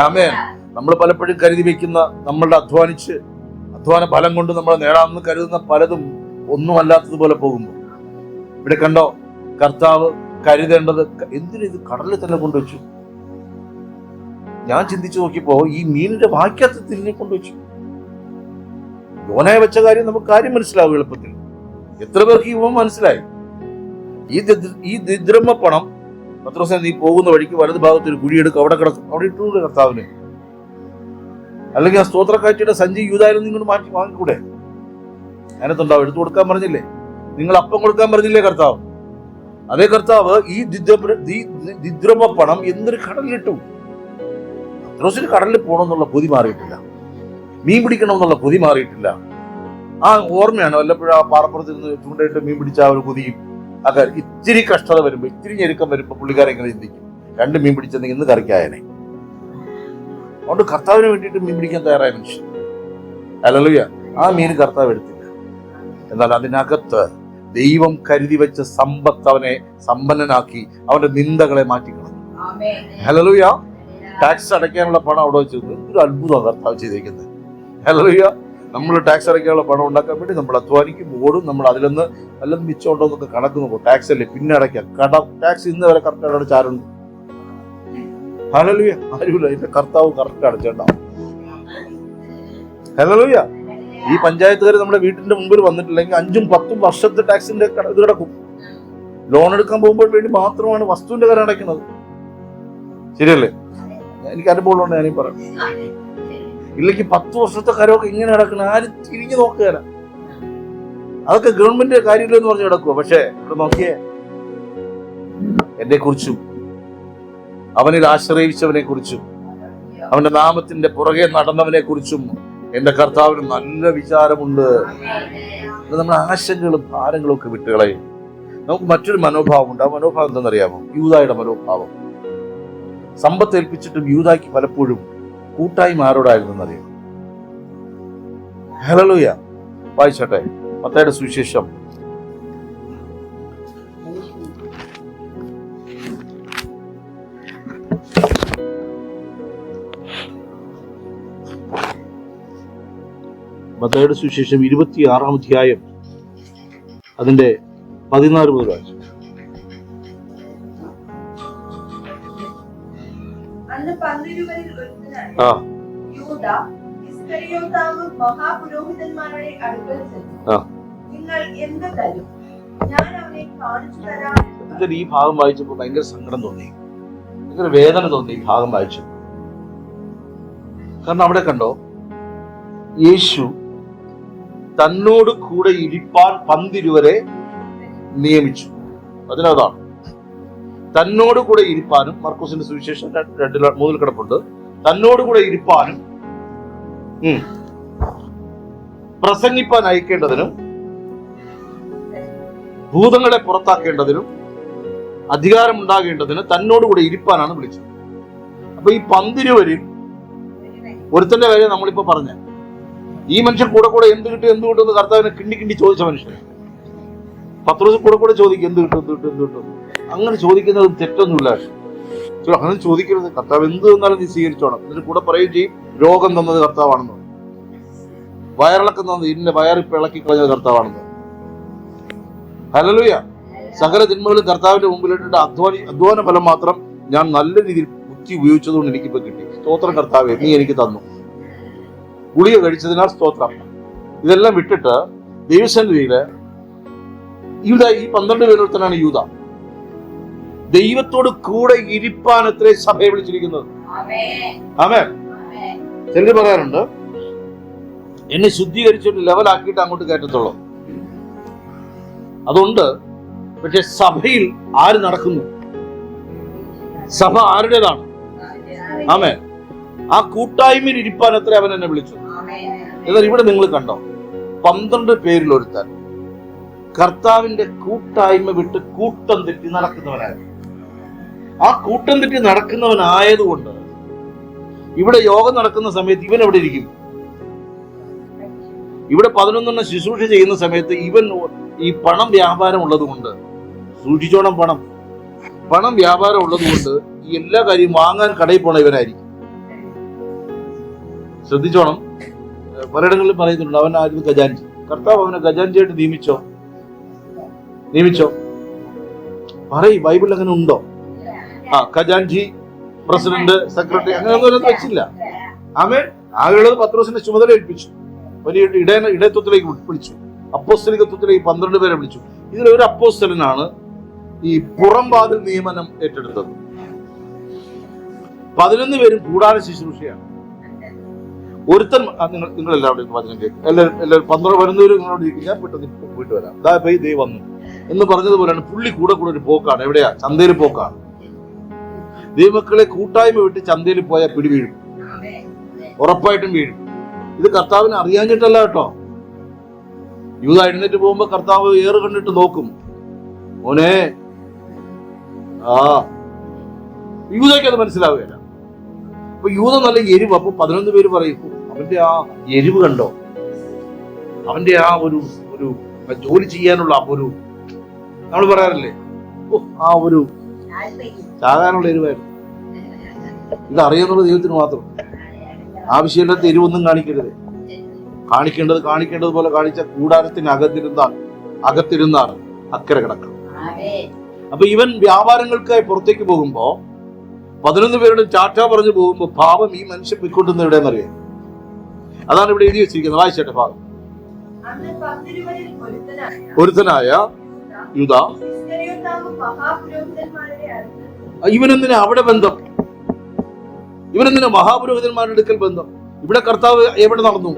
ആമേൻ. നമ്മൾ പലപ്പോഴും കരുതി വെക്കുന്ന, നമ്മളുടെ അധ്വാന ഫലം കൊണ്ട് നമ്മൾ നേടാമെന്ന് കരുതുന്ന പലതും ഒന്നുമല്ലാത്തതുപോലെ പോകുമ്പോൾ, ഇവിടെ കണ്ടോ, കർത്താവ് കരുതേണ്ടത് എന്തിനു ഇത് കടലിൽ തന്നെ കൊണ്ടുവച്ചു? ഞാൻ ചിന്തിച്ചു നോക്കിയപ്പോ ഈ മീനിന്റെ വാക്യത്തിൽ തിരിഞ്ഞെ കൊണ്ടുവച്ചു. യോനയെ വെച്ച കാര്യം നമുക്ക് കാര്യം മനസ്സിലാവും എളുപ്പത്തിൽ. എത്ര പേർക്ക് ഇവ മനസ്സിലായി? ഈ ദിദ്രമ പണം പത്രോസേ, നീ പോകുന്ന വഴിക്ക് വലത് ഭാഗത്ത് ഒരു കുഴിയെടുക്കും, അവിടെ കിടക്കും, അവിടെ ഇട്ടുകൂടെ കർത്താവിന്? അല്ലെങ്കിൽ ആ സ്തോത്രക്കാഴ്ചയുടെ സഞ്ചി യൂദായിൽ നിങ്ങൾ മാറ്റി വാങ്ങിക്കൂടെ? അതിനകത്തുണ്ടാവും, എടുത്തു കൊടുക്കാൻ പറഞ്ഞില്ലേ? നിങ്ങൾ അപ്പം കൊടുക്കാൻ പറഞ്ഞില്ലേ കർത്താവ്? അതേ കർത്താവ് ഈ ദിദ്രമ പണം എന്തൊരു കടലിലിട്ടു. പത്രോസിന് കടലിൽ പോകണമെന്നുള്ള കൊതി മാറിയിട്ടില്ല, മീൻ പിടിക്കണമെന്നുള്ള കൊതി മാറിയിട്ടില്ല. ആ ഓർമ്മയാണ് വല്ലപ്പോഴും ആ പാറപ്പുറത്ത് നിന്ന് ചൂണ്ടയിട്ട് മീൻ പിടിച്ച ആ ഒരു കൊതിയും. ആ കാര്യം ഇത്തിരി കഷ്ടത വരുമ്പോ, ഇത്തിരി ഞെരുക്കം വരുമ്പോ പുള്ളിക്കാരെ ഇങ്ങനെ ചിന്തിക്കും, 2 മീൻ പിടിച്ചെങ്കിൽ ഇന്ന് കറിക്കായനെ. അതുകൊണ്ട് കർത്താവിന് വേണ്ടിയിട്ട് മീൻ പിടിക്കാൻ തയ്യാറായ മനുഷ്യൻ. ഹല്ലേലൂയ. ആ മീൻ കർത്താവ് എടുത്തില്ല. എന്നാൽ അതിനകത്ത് ദൈവം കരുതി വെച്ച സമ്പത്ത് അവനെ സമ്പന്നനാക്കി, അവന്റെ നിന്ദകളെ മാറ്റിക്കളഞ്ഞു. ഹല്ലേലൂയ. ടാക്സ് അടയ്ക്കാനുള്ള പണം അവിടെ വെച്ചു. എന്തൊരു അത്ഭുതമാണ് കർത്താവ് ചെയ്തിരിക്കുന്നത്. ഹല്ലേലൂയ. നമ്മൾ ടാക്സ് അടയ്ക്കാനുള്ള പണം ഉണ്ടാക്കാൻ വേണ്ടി നമ്മൾ അധ്വാനിക്കും, ഓടും. നമ്മൾ അതിലൊന്ന് വല്ലതും മിച്ചമുണ്ടോ എന്നൊക്കെ കണക്ക് നോക്കും. ടാക്സ് അല്ലേ, പിന്നെ അടയ്ക്കാം. ടാക്സ് ഇന്ന് വരെ കറക്റ്റ് അടച്ചാറുണ്ട്? ഹല്ലേലൂയ. ആരുമില്ല. ഇതിന്റെ കർത്താവ് കറക്റ്റ് അടച്ചിട്ടുണ്ടാവും. ഹല്ലേലൂയ. ഈ പഞ്ചായത്തുകാർ നമ്മുടെ വീട്ടിന്റെ മുമ്പിൽ വന്നിട്ടില്ലെങ്കിൽ 5-10 വർഷത്തെ ടാക്സിന്റെ ഇത് കിടക്കും. ലോൺ എടുക്കാൻ പോകുമ്പോൾ വേണ്ടി മാത്രമാണ് വസ്തുവിന്റെ കരം അടയ്ക്കുന്നത്. ശരിയല്ലേ? എനിക്ക് അനുഭവമുള്ളതുകൊണ്ട് ഞാനീ പറയാം. ഇല്ലെങ്കിൽ 10 വർഷത്തെ കരമൊക്കെ ഇങ്ങനെ കിടക്കണം, ആരും തിരിഞ്ഞു നോക്കുകയല്ല. അതൊക്കെ ഗവൺമെന്റ് കാര്യമില്ലെന്ന് പറഞ്ഞ് കിടക്കുക. പക്ഷെ ഇവിടെ നോക്കിയേ, എന്നെ കുറിച്ചും അവനിൽ ആശ്രയിച്ചവനെ കുറിച്ചും അവന്റെ നാമത്തിന്റെ പുറകെ നടന്നവനെ കുറിച്ചും എന്റെ കർത്താവിന് നല്ല വിചാരമുണ്ട്. നമ്മുടെ ആശങ്കകളും ഭാരങ്ങളും ഒക്കെ വിട്ടുകളയും. നമുക്ക് മറ്റൊരു മനോഭാവമുണ്ട്. ആ മനോഭാവം എന്താണെന്നറിയാമോ? യൂദായുടെ മനോഭാവം. സമ്പത്ത് ഏൽപ്പിച്ചിട്ടും യൂദായ്ക്ക് പലപ്പോഴും കൂട്ടായ്മ ആരോടായിരുന്നെന്നറിയാം. ഹല്ലേലൂയ. വായിച്ചോട്ടെ, മത്തായിയുടെ സുവിശേഷം 26-ാം അധ്യായം അതിന്റെ 14 മുതൽ വായിച്ചു. അന്ന് 12 യൂദ ഇസ്കരിയോത്താവ് മഹാപുരോഹിതന്മാരുടെ അടുക്കൽ ചെന്നു, നിങ്ങൾ എന്ത് തരും? ഞാൻ അവനെ കാണിച്ചു തരാം. ഈ ഭാഗം വായിച്ചപ്പോൾ ഭയങ്കര സങ്കടം തോന്നി, ഭയങ്കര വേദന തോന്നി ഈ ഭാഗം വായിച്ചു. കാരണം അവിടെ കണ്ടോ, യേശു തന്നോട് കൂടെ ഇരിപ്പാൻ 12 നിയമിച്ചു. അതിനതാണ് തന്നോട് കൂടെ ഇരിപ്പാനും. മർക്കോസിന്റെ സുവിശേഷം 2-3 കിടപ്പുണ്ട്. തന്നോട് കൂടെ ഇരിപ്പാനും പ്രസംഗിപ്പാൻ അയക്കേണ്ടതിനും ഭൂതങ്ങളെ പുറത്താക്കേണ്ടതിനും അധികാരമുണ്ടാകേണ്ടതിന് തന്നോടുകൂടെ ഇരിപ്പാനാണ് വിളിച്ചത്. അപ്പൊ ഈ 12 ഒരുത്തന്റെ കാര്യം നമ്മളിപ്പോ പറഞ്ഞ ഈ മനുഷ്യൻ കൂടെ കൂടെ എന്ത് കിട്ടും എന്ത് കിട്ടും എന്ന് കർത്താവിനെ കിണ്ടി കിണ്ടി ചോദിച്ച മനുഷ്യൻ. പത്രോസ് കൂടെ കൂടെ ചോദിക്കും എന്ത് കിട്ടും എന്ത് കിട്ടും എന്ത് കിട്ടും. അങ്ങനെ ചോദിക്കുന്നത് തെറ്റൊന്നുമില്ല. അങ്ങനെ ചോദിക്കരുത്. കർത്താവ് എന്ത് തന്നാലും നീ സ്വീകരിച്ചോണം. എന്നിട്ട് കൂടെ പറയുകയും ചെയ്യും രോഗം തന്നത് കർത്താവാണെന്ന്, വയറിളക്കം തന്നത് ഇന്ന വയറിപ്പ് ഇളക്കി കളഞ്ഞത് കർത്താവാണെന്ന്. ഹല്ലേലൂയ. സകല ജന്മകളും കർത്താവിന്റെ മുമ്പിലിട്ടിട്ട് അധ്വാന ഫലം മാത്രം ഞാൻ നല്ല രീതിയിൽ ബുദ്ധി ഉപയോഗിച്ചതുകൊണ്ട് എനിക്കിപ്പോ കിട്ടി. സ്തോത്രം കർത്താവേ, നീ എനിക്ക് തന്നു. ഗുളിക കഴിച്ചതിനാൽ സ്തോത്രം. ഇതെല്ലാം വിട്ടിട്ട് ദൈവസന്നിധിയില് യൂദ, ഈ 12 പേരൊരുത്തനാണ് യൂദ. ദൈവത്തോട് കൂടെ ഇരിപ്പാനത്രേ സഭയെ വിളിച്ചിരിക്കുന്നത്. ആമേൻ. ചിലർ പറയാറുണ്ട് എന്നെ ശുദ്ധീകരിച്ചിട്ട് ലെവലാക്കിയിട്ട് അങ്ങോട്ട് കയറ്റത്തുള്ളൂ. അതുകൊണ്ട് പക്ഷെ സഭയിൽ ആര് നടക്കുന്നു? സഭ ആരുടേതാണ്? ആമേൻ. ആ കൂട്ടായ്മയിൽ ഇരിപ്പാനത്രേ അവൻ എന്നെ വിളിച്ചു. എന്നാൽ ഇവിടെ നിങ്ങൾ കണ്ടോ, 12 പേരിൽ ഒരുത്തൻ കർത്താവിന്റെ കൂട്ടായ്മ വിട്ട് കൂട്ടം തെറ്റി നടക്കുന്നവനായിരുന്നു. ആ കൂട്ടം തെറ്റി നടക്കുന്നവനായതുകൊണ്ട് ഇവിടെ യോഗം നടക്കുന്ന സമയത്ത് ഇവൻ എവിടെ ഇരിക്കും? ഇവിടെ 11 ശുശ്രൂഷ ചെയ്യുന്ന സമയത്ത് ഇവൻ ഈ പണം വ്യാപാരം ഉള്ളത് കൊണ്ട് സൂക്ഷിച്ചോണം. പണം വ്യാപാരം ഉള്ളത് കൊണ്ട് ഈ എല്ലാ കാര്യവും വാങ്ങാൻ കടയിൽ പോണ ഇവനായിരിക്കും. ശ്രദ്ധിച്ചോണം. പലയിടങ്ങളിലും പറയുന്നുണ്ട് അവനായിരുന്നു ഖജാൻജി. കർത്താവ് അവനെ ഖജാൻജിയായിട്ട് നിയമിച്ചോ? പറയും, ബൈബിളിൽ അങ്ങനെ ഉണ്ടോ? ഖജാൻജി, പ്രസിഡന്റ്, സെക്രട്ടറി അങ്ങനെയൊന്നും വെച്ചില്ല. ആമേൻ. ആകെയുള്ളത് പത്രോസിന്റെ ചുമതല ഏൽപ്പിച്ചു. വലിയ ഇടയത്വത്തിലേക്ക് വിളിച്ചു. അപ്പോസ്തലികത്വത്തിലേക്ക് 12 പേരെ വിളിച്ചു. ഇതിലൊരു അപ്പോസ്തലനാണ് ഈ പുറംവാതിൽ നിയമനം ഏറ്റെടുത്തത്. 11 പേരും കൂടാര ശുശ്രൂഷയാണ്. ഒരുത്തൻ നിങ്ങൾ എല്ലാവരുടെയും വചനം കേൾക്കും. എല്ലാവരും 12 പേരും നിങ്ങളോട് ഇരിക്കും. ഞാൻ പെട്ടെന്ന് പോയിട്ട് വരാം, ദൈ വന്നു എന്ന് പറഞ്ഞതുപോലെയാണ്. പുള്ളി കൂടെ ഒരു പോക്കാണ്. എവിടെയാ? ചന്തയിൽ പോക്കാണ്. ദൈവമക്കളെ കൂട്ടായ്മ വിട്ട് ചന്തയിൽ പോയാൽ പിടി വീഴും, ഉറപ്പായിട്ടും വീഴും. ഇത് കർത്താവിനെ അറിയാഞ്ഞിട്ടല്ല കേട്ടോ. യൂദ എഴുന്നേറ്റ് പോകുമ്പോ കർത്താവ് ഏറ് കണ്ടിട്ട് നോക്കും, മോനെ. യൂദയ്ക്ക് അത് മനസ്സിലാവുകയില്ല. അപ്പൊ യൂദ നല്ല എരിവ്. അപ്പൊ 11 പേര് പറയും, അവന്റെ ആ എരിവ് കണ്ടോ, അവന്റെ ആ ഒരു ജോലി ചെയ്യാനുള്ള ഒരു, നമ്മൾ പറയാറില്ലേ, ആ ഒരു ചാകാനുള്ള എരിവായിരുന്നു. ഇത് അറിയാന്നുള്ള ദൈവത്തിന് മാത്രം. ആവശ്യമില്ലാത്ത എരിവൊന്നും കാണിക്കരുത്. കാണിക്കേണ്ടത് പോലെ കാണിച്ച കൂടാരത്തിന് അകത്തിരുന്നാണ് അക്കരെ കിടക്കുക. അപ്പൊ ഇവൻ വ്യാപാരങ്ങൾക്കായി പുറത്തേക്ക് പോകുമ്പോ 11 പേരുടെ ചാറ്റ പറഞ്ഞു പോകുമ്പോ ഭാവം ഈ മനുഷ്യൻ പൊയ്ക്കൊണ്ടുന്ന എവിടെയെന്നറിയാം. അതാണ് ഇവിടെ എഴുതി വെച്ചിരിക്കുന്നത്. വായിച്ചേട്ടെ ഭാഗം. ഒരുത്തനായ യൂദ. ഇവനെന്തിനാ അവിടെ ബന്ധം? ഇവനെന്തിനാ മഹാപുരോഹിതന്മാരുടെ അടുക്കൽ ബന്ധം? ഇവിടെ കർത്താവ് എവിടെ നടന്നു?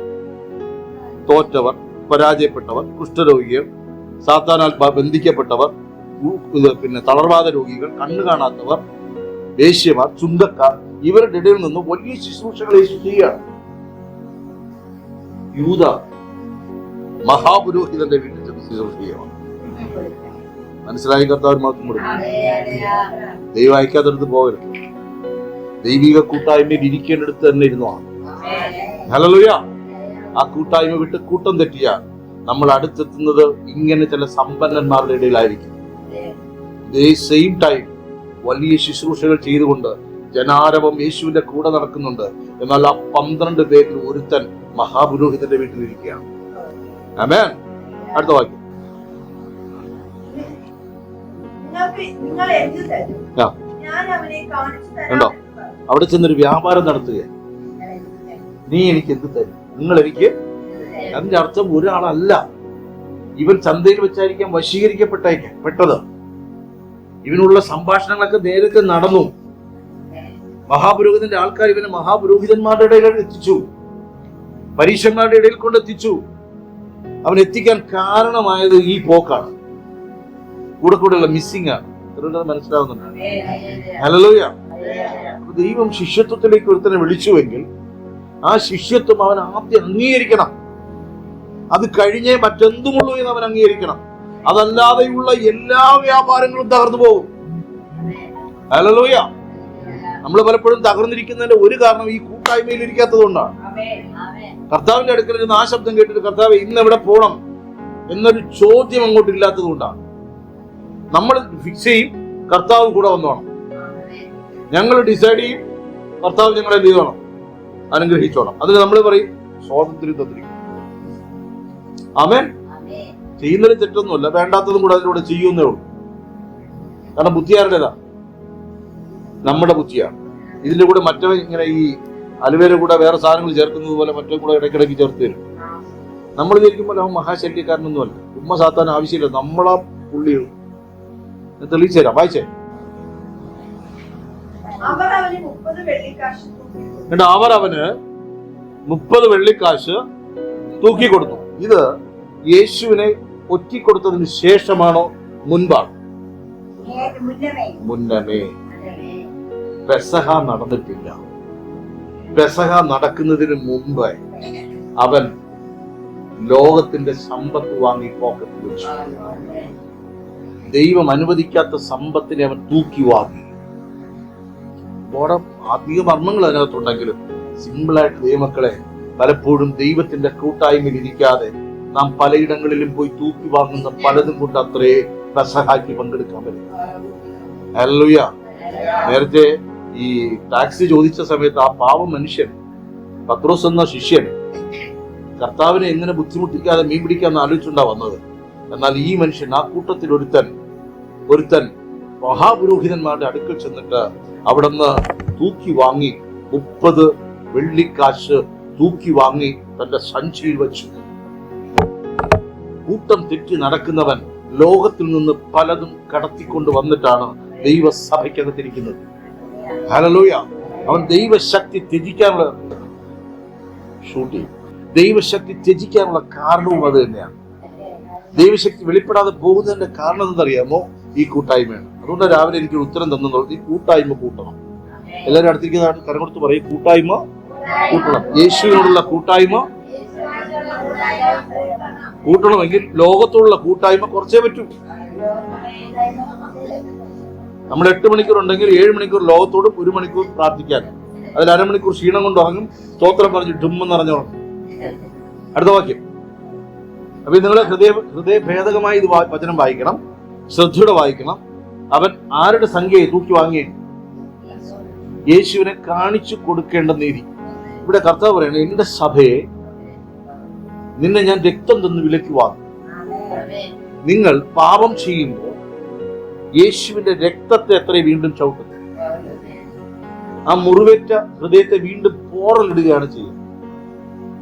തോറ്റവർ, പരാജയപ്പെട്ടവർ, കുഷ്ഠരോഗികൾ, സാത്താനാൽ ബന്ധിക്കപ്പെട്ടവർ, പിന്നെ തളർവാദ രോഗികൾ, കണ്ണു കാണാത്തവർ, വേശ്യമാർ, ചുങ്കക്കാർ, ഇവരുടെ ഇടയിൽ നിന്ന് വലിയ ശുശ്രൂഷകൾ ചെയ്യുകയാണ്. യൂദ മഹാപുരോഹിതന്റെ വീട്ടിൽ ചെന്ന് ശുശ്രൂഷ ചെയ്യണം. മനസ്സിലായി? കർത്താവിന് മാത്രം കൊടുക്കും. ദൈവം അയക്കാത്തടുത്ത് പോകരുത്. ദൈവിക കൂട്ടായ്മയിൽ ഇരിക്കേണ്ടടുത്ത് തന്നെ ഇരുന്നതാണ്. ഹല്ലേലൂയ. ആ കൂട്ടായ്മ വിട്ട് കൂട്ടം തെറ്റിയാൽ നമ്മൾ അടുത്തെത്തുന്നത് ഇങ്ങനെ ചില സമ്പന്നന്മാരുടെ ഇടയിലായിരിക്കും. സെയിം ടൈം വലിയ ശുശ്രൂഷകൾ ചെയ്തുകൊണ്ട് ജനാരവം യേശുവിന്റെ കൂടെ നടക്കുന്നുണ്ട്. എന്നാൽ ആ 12 പേരിൽ ഒരുത്തൻ മഹാപുരോഹിതന്റെ വീട്ടിലിരിക്കുകയാണ്. ആമേൻ. അടുത്ത വാക്യം. കണ്ടോ? അവിടെ ചെന്നൊരു വ്യാപാരം നടത്തുക. നീ എനിക്ക് എന്ത് തരും? നിങ്ങൾ എനിക്ക്. അതിന്റെ അർത്ഥം ഒരാളല്ല. ഇവൻ ചന്തയിൽ വെച്ചായിരിക്കാം വശീകരിക്കപ്പെട്ടത്. ഇവനുള്ള സംഭാഷണങ്ങളൊക്കെ നേരത്തെ നടന്നു. മഹാപുരോഹിതന്റെ ആൾക്കാർ ഇവനെ മഹാപുരോഹിതന്മാരുടെ ഇടയിൽ എത്തിച്ചു, പരീക്ഷന്മാരുടെ ഇടയിൽ കൊണ്ടെത്തിച്ചു. അവൻ എത്തിക്കാൻ കാരണമായത് ഈ പോക്കാണ്. കൂടെയുള്ള മിസ്സിംഗ് ആണ്. മനസ്സിലാവുന്നുണ്ട്? ഹല്ലേലൂയ. ദൈവം ശിഷ്യത്വത്തിലേക്ക് ഒരുത്തനെ വിളിച്ചുവെങ്കിൽ ആ ശിഷ്യത്വം അവൻ ആദ്യം അംഗീകരിക്കണം. അത് കഴിഞ്ഞേ മറ്റെന്തുമുള്ളൂ എന്ന് അവൻ അംഗീകരിക്കണം. അതല്ലാതെയുള്ള എല്ലാ വ്യാപാരങ്ങളും തകർന്നു പോകും. ഹല്ലേലൂയ. നമ്മൾ പലപ്പോഴും തകർന്നിരിക്കുന്നതിന്റെ ഒരു കാരണം ഈ കൂട്ടായ്മയിൽ ഇരിക്കാത്തത് കൊണ്ടാണ്. കർത്താവിന്റെ അടുക്കൽ ഇരുന്ന് ആ ശബ്ദം കേട്ടിട്ട് കർത്താവ് ഇന്ന് എവിടെ പോകണം എന്നൊരു ചോദ്യം അങ്ങോട്ട് ഇല്ലാത്തത് കൊണ്ടാണ്. നമ്മൾ ഫിക്സ് ചെയ്യും, കർത്താവ് കൂടെ വന്നോണം. ഞങ്ങൾ ഡിസൈഡ് ചെയ്യും, കർത്താവ് ഞങ്ങളെ എന്ത് ചെയ്തോണം? അനുഗ്രഹിച്ചോണം. അതിന് നമ്മൾ പറയും സ്വാതന്ത്ര്യം തന്നിരിക്കും. ആമേൻ. ചെയ്യുന്നതിൽ തെറ്റൊന്നുമല്ല, വേണ്ടാത്തതും കൂടെ അതിലൂടെ ചെയ്യുന്നേ ഉള്ളൂ. കാരണം ബുദ്ധി ആരുടേതാ? നമ്മുടെ ബുദ്ധിയാണ്. ഇതിന്റെ കൂടെ മറ്റവ ഇങ്ങനെ ഈ അലുവേര കൂടെ വേറെ സാധനങ്ങൾ ചേർക്കുന്നത് പോലെ മറ്റേ കൂടെ ഇടയ്ക്കിടയ്ക്ക് ചേർത്ത് തരും. നമ്മൾ വിചാരിക്കുമ്പോൾ അവൻ മഹാശല്യക്കാരനൊന്നുമല്ല, ഉമ്മ സാത്താൻ ആവശ്യമില്ല, നമ്മളാ പുള്ളി തെളിയിച്ചു തരാം. വായിച്ചേ. അവർ അവന് 30 വെള്ളിക്കാശ് തൂക്കി കൊടുത്തു. ഇത് യേശുവിനെ ഒറ്റിക്കൊടുത്തതിന് ശേഷമാണോ മുൻപാണ്? മുന്നമേ. പെസഹ നടന്നിട്ടില്ല. പെസഹ നടക്കുന്നതിന് മുമ്പ് അവൻ ലോകത്തിന്റെ സമ്പത്ത് വാങ്ങി പോക്കറ്റിൽ വെച്ചു. ദൈവം അനുവദിക്കാത്ത സമ്പത്തിനെ അവൻ തൂക്കി വാങ്ങി. ആത്മീയ മർമ്മങ്ങൾ അതിനകത്തുണ്ടെങ്കിലും സിമ്പിളായിട്ട് ദൈവമക്കളെ പലപ്പോഴും ദൈവത്തിന്റെ കൂട്ടായ്മയിൽ ഇരിക്കാതെ നാം പലയിടങ്ങളിലും പോയി തൂക്കി വാങ്ങുന്ന പലതും കൊണ്ട് അത്രേ പെസഹായ്ക്ക് പങ്കെടുക്കാൻ പറ്റും. ഹല്ലേലൂയ. നേരത്തെ ഈ ടാക്സി ചോദിച്ച സമയത്ത് ആ പാവം മനുഷ്യൻ, പത്രോസ് എന്ന ശിഷ്യൻ, കർത്താവിനെ എങ്ങനെ ബുദ്ധിമുട്ടിക്കാതെ മീൻ പിടിക്കാന്ന് ആലോചിച്ചുണ്ടാ വന്നത്. എന്നാൽ ഈ മനുഷ്യൻ, ആ കൂട്ടത്തിൽ ഒരുത്തൻ മഹാപുരോഹിതന്മാരുടെ അടുക്കൽ ചെന്നിട്ട് അവിടുന്ന് തൂക്കി വാങ്ങി 30 വെള്ളിക്കാശ് തൂക്കി വാങ്ങി തന്റെ സഞ്ചിയിൽ വെച്ചു. കൂട്ടം തെറ്റി നടക്കുന്നവൻ ലോകത്തിൽ നിന്ന് പലതും കടത്തിക്കൊണ്ട് വന്നിട്ടാണ് ദൈവസഭയ്ക്കകത്തിരിക്കുന്നത്. ഹല്ലേലൂയ. അവൻ ദൈവശക്തി ത്യജിക്കാനുള്ള ദൈവശക്തി ത്യജിക്കാനുള്ള കാരണവും അത് തന്നെയാണ്. ദൈവശക്തി വെളിപ്പെടാതെ പോകുന്നതിന്റെ കാരണം എന്തെന്നറിയാമോ? ഈ കൂട്ടായ്മയാണ്. അതുകൊണ്ട് രാവിലെ എനിക്ക് ഉത്തരം തന്നു, ഈ കൂട്ടായ്മ കൂട്ടണം. എല്ലാവരും അടുത്തിരിക്കുന്ന കരം കൊടുത്ത് പറയും, കൂട്ടായ്മ കൂട്ടണം. യേശുവിനോടുള്ള കൂട്ടായ്മ കൂട്ടണമെങ്കിൽ ലോകത്തോടുള്ള കൂട്ടായ്മ കുറച്ചേ പറ്റൂ. നമ്മൾ 8 മണിക്കൂർ ഉണ്ടെങ്കിൽ 7 മണിക്കൂർ ലോകത്തോടും 1 മണിക്കൂർ പ്രാർത്ഥിക്കാൻ. അതിൽ അരമണിക്കൂർ ക്ഷീണം കൊണ്ട് ഉറങ്ങും, സ്തോത്രം പറഞ്ഞ് ഡുമ്മെന്ന് അറിഞ്ഞോളണം. അടുത്ത വാക്യം. അപ്പൊ നിങ്ങൾ ഹൃദയഭേദകമായി ഇത് വചനം വായിക്കണം, ശ്രദ്ധയോടെ വായിക്കണം. അവൻ ആരുടെ സംഖ്യയെ തൂക്കി വാങ്ങി? യേശുവിനെ കാണിച്ചു കൊടുക്കേണ്ട നീതി. ഇവിടെ കർത്താവ് പറയുന്നത്, എന്റെ സഭയെ നിന്നെ ഞാൻ രക്തം തന്ന് വിലയ്ക്ക് വാങ്ങും. നിങ്ങൾ പാപം ചെയ്യുമ്പോൾ യേശുവിന്റെ രക്തത്തെ എത്ര വീണ്ടും ചവിട്ടുന്നു? ആ മുറിവേറ്റ ഹൃദയത്തെ വീണ്ടും പോറലിടുകയാണ് ചെയ്യുന്നത്.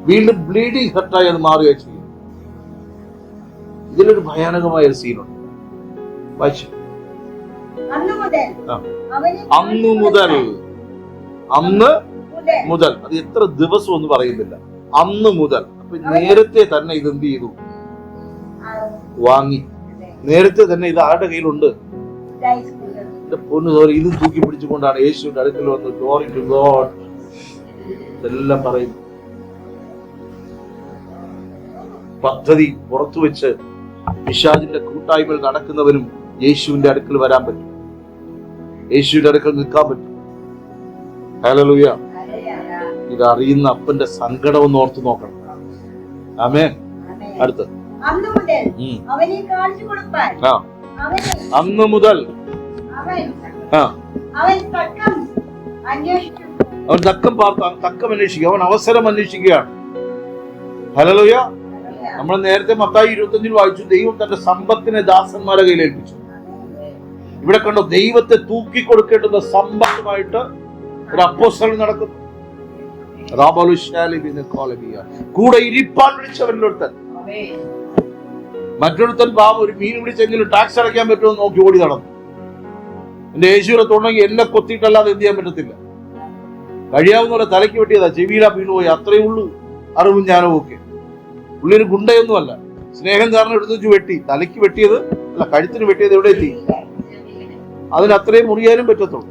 വീണ്ടും ബ്ലീഡിങ് ഹർട്ടായി അത് മാറുകയാണ് ചെയ്യുന്നത്. ഇതിലൊരു ഭയാനകമായ ഒരു സീനുണ്ട്. വായിച്ചു. അന്ന് മുതൽ അത് എത്ര ദിവസം എന്ന് പറയുന്നില്ല, അന്ന് മുതൽ. അപ്പൊ നേരത്തെ തന്നെ ഇത് എന്ത് ചെയ്തു? വാങ്ങി. നേരത്തെ തന്നെ ഇത് ആരുടെ കയ്യിലുണ്ട്? ഇത് തൂക്കി പിടിച്ചുകൊണ്ടാണ് യേശുവിന്റെ അടുക്കൽ വന്ന് ഗ്ലോറി ടു ഗോഡ് ഇതെല്ലാം പറയും. പദ്ധതി പുറത്തു വെച്ച് പിശാചിന്റെ കൂട്ടായ്മയിൽ നടക്കുന്നവരും യേശുവിന്റെ അടുക്കൽ വരാൻ പറ്റും, യേശുവിന്റെ അടുക്കൽ നിൽക്കാൻ പറ്റും. ഹല്ലേലൂയ. ഇതറിയുന്ന അപ്പന്റെ സങ്കടം ഒന്ന് ഓർത്തു നോക്കണം. ആമേൻ. അടുത്ത്. അന്ന് മുതൽ അവൻ തക്കം അന്വേഷിക്കുക, അവൻ അവസരം അന്വേഷിക്കുകയാണ്. ഹല്ലേലൂയ. നമ്മൾ നേരത്തെ മത്തായി 25 വായിച്ചു, ദൈവം തന്റെ സമ്പത്തിനെ ദാസന്മാരെ കയ്യിൽ ഏൽപ്പിച്ചു. ഇവിടെ കണ്ടോ, ദൈവത്തെ തൂക്കി കൊടുക്കേണ്ടുന്ന സമ്പത്തുമായിട്ട് ഒരു അപ്പോസ്തലൻ നടക്കുന്നു. കൂടെ ഇരിപ്പാൻ വിളിച്ചവരിലൊരുത്തൻ. മറ്റൊരുത്തൻ പാവം ഒരു മീൻ പിടിച്ചെങ്കിലും ടാക്സ് അടയ്ക്കാൻ പറ്റുമോ നോക്കി ഓടി നടന്നു. എന്റെ യേശുവിനെ തൊണ്ടെങ്കിൽ എല്ലാം കൊത്തിയിട്ടല്ലാതെ എന്ത് ചെയ്യാൻ പറ്റത്തില്ല. കഴിയാവുന്ന പോലെ തലയ്ക്ക് വെട്ടിയതാ, ചെവിയിലാ വീണുപോയി. അത്രയേ ഉള്ളൂ അറിവും ജ്ഞാനവും ഒക്കെ. പുള്ളിയൊരു ഗുണ്ടയൊന്നുമല്ല, സ്നേഹം കാരണം എടുത്തു വെച്ച് വെട്ടി. തലയ്ക്ക് വെട്ടിയത് അല്ല, കഴുത്തിന് വെട്ടിയത് എവിടെ എത്തി? അതിന് അത്രയും മുറിയാനും പറ്റത്തുള്ളൂ.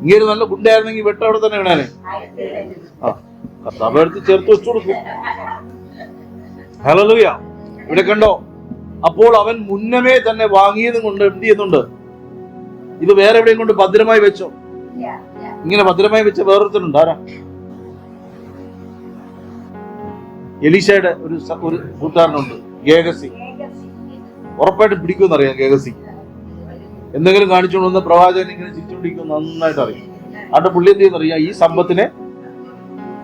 ഇങ്ങനെ നല്ല ഗുണ്ടയായിരുന്നെങ്കിൽ വെട്ട അവിടെ തന്നെ വീണാനെ. കർത്താവ് എടുത്ത് ചേർത്ത് വെച്ചു കൊടുക്കും. ഹല്ലേലൂയ. ഇവിടെ കണ്ടോ, അപ്പോൾ അവൻ മുന്നമേ തന്നെ വാങ്ങിയതും കൊണ്ട് എന്ത് ചെയ്യുന്നുണ്ട്? ഇത് വേറെ എവിടെയും കൊണ്ട് ഭദ്രമായി വെച്ചോ? ഇങ്ങനെ ഭദ്രമായി വെച്ച വേറൊരുത്തനുണ്ട്. ആരാ? എലീശയുടെ ഒരു കൂട്ടുകാരനുണ്ട്, ഗേഹസി. ഉറപ്പായിട്ട് പിടിക്കുമെന്നറിയാം ഗേഹസി. എന്തെങ്കിലും കാണിച്ചുകൊണ്ട് വന്ന പ്രവാചകൻ ഇങ്ങനെ ചിരിച്ചുകൊണ്ടിരിക്കും, നന്നായിട്ട് അറിയാം. അവിടെ പുള്ളി എന്ത് ചെയ്യുന്നറിയാം? ഈ സമ്പത്തിനെ,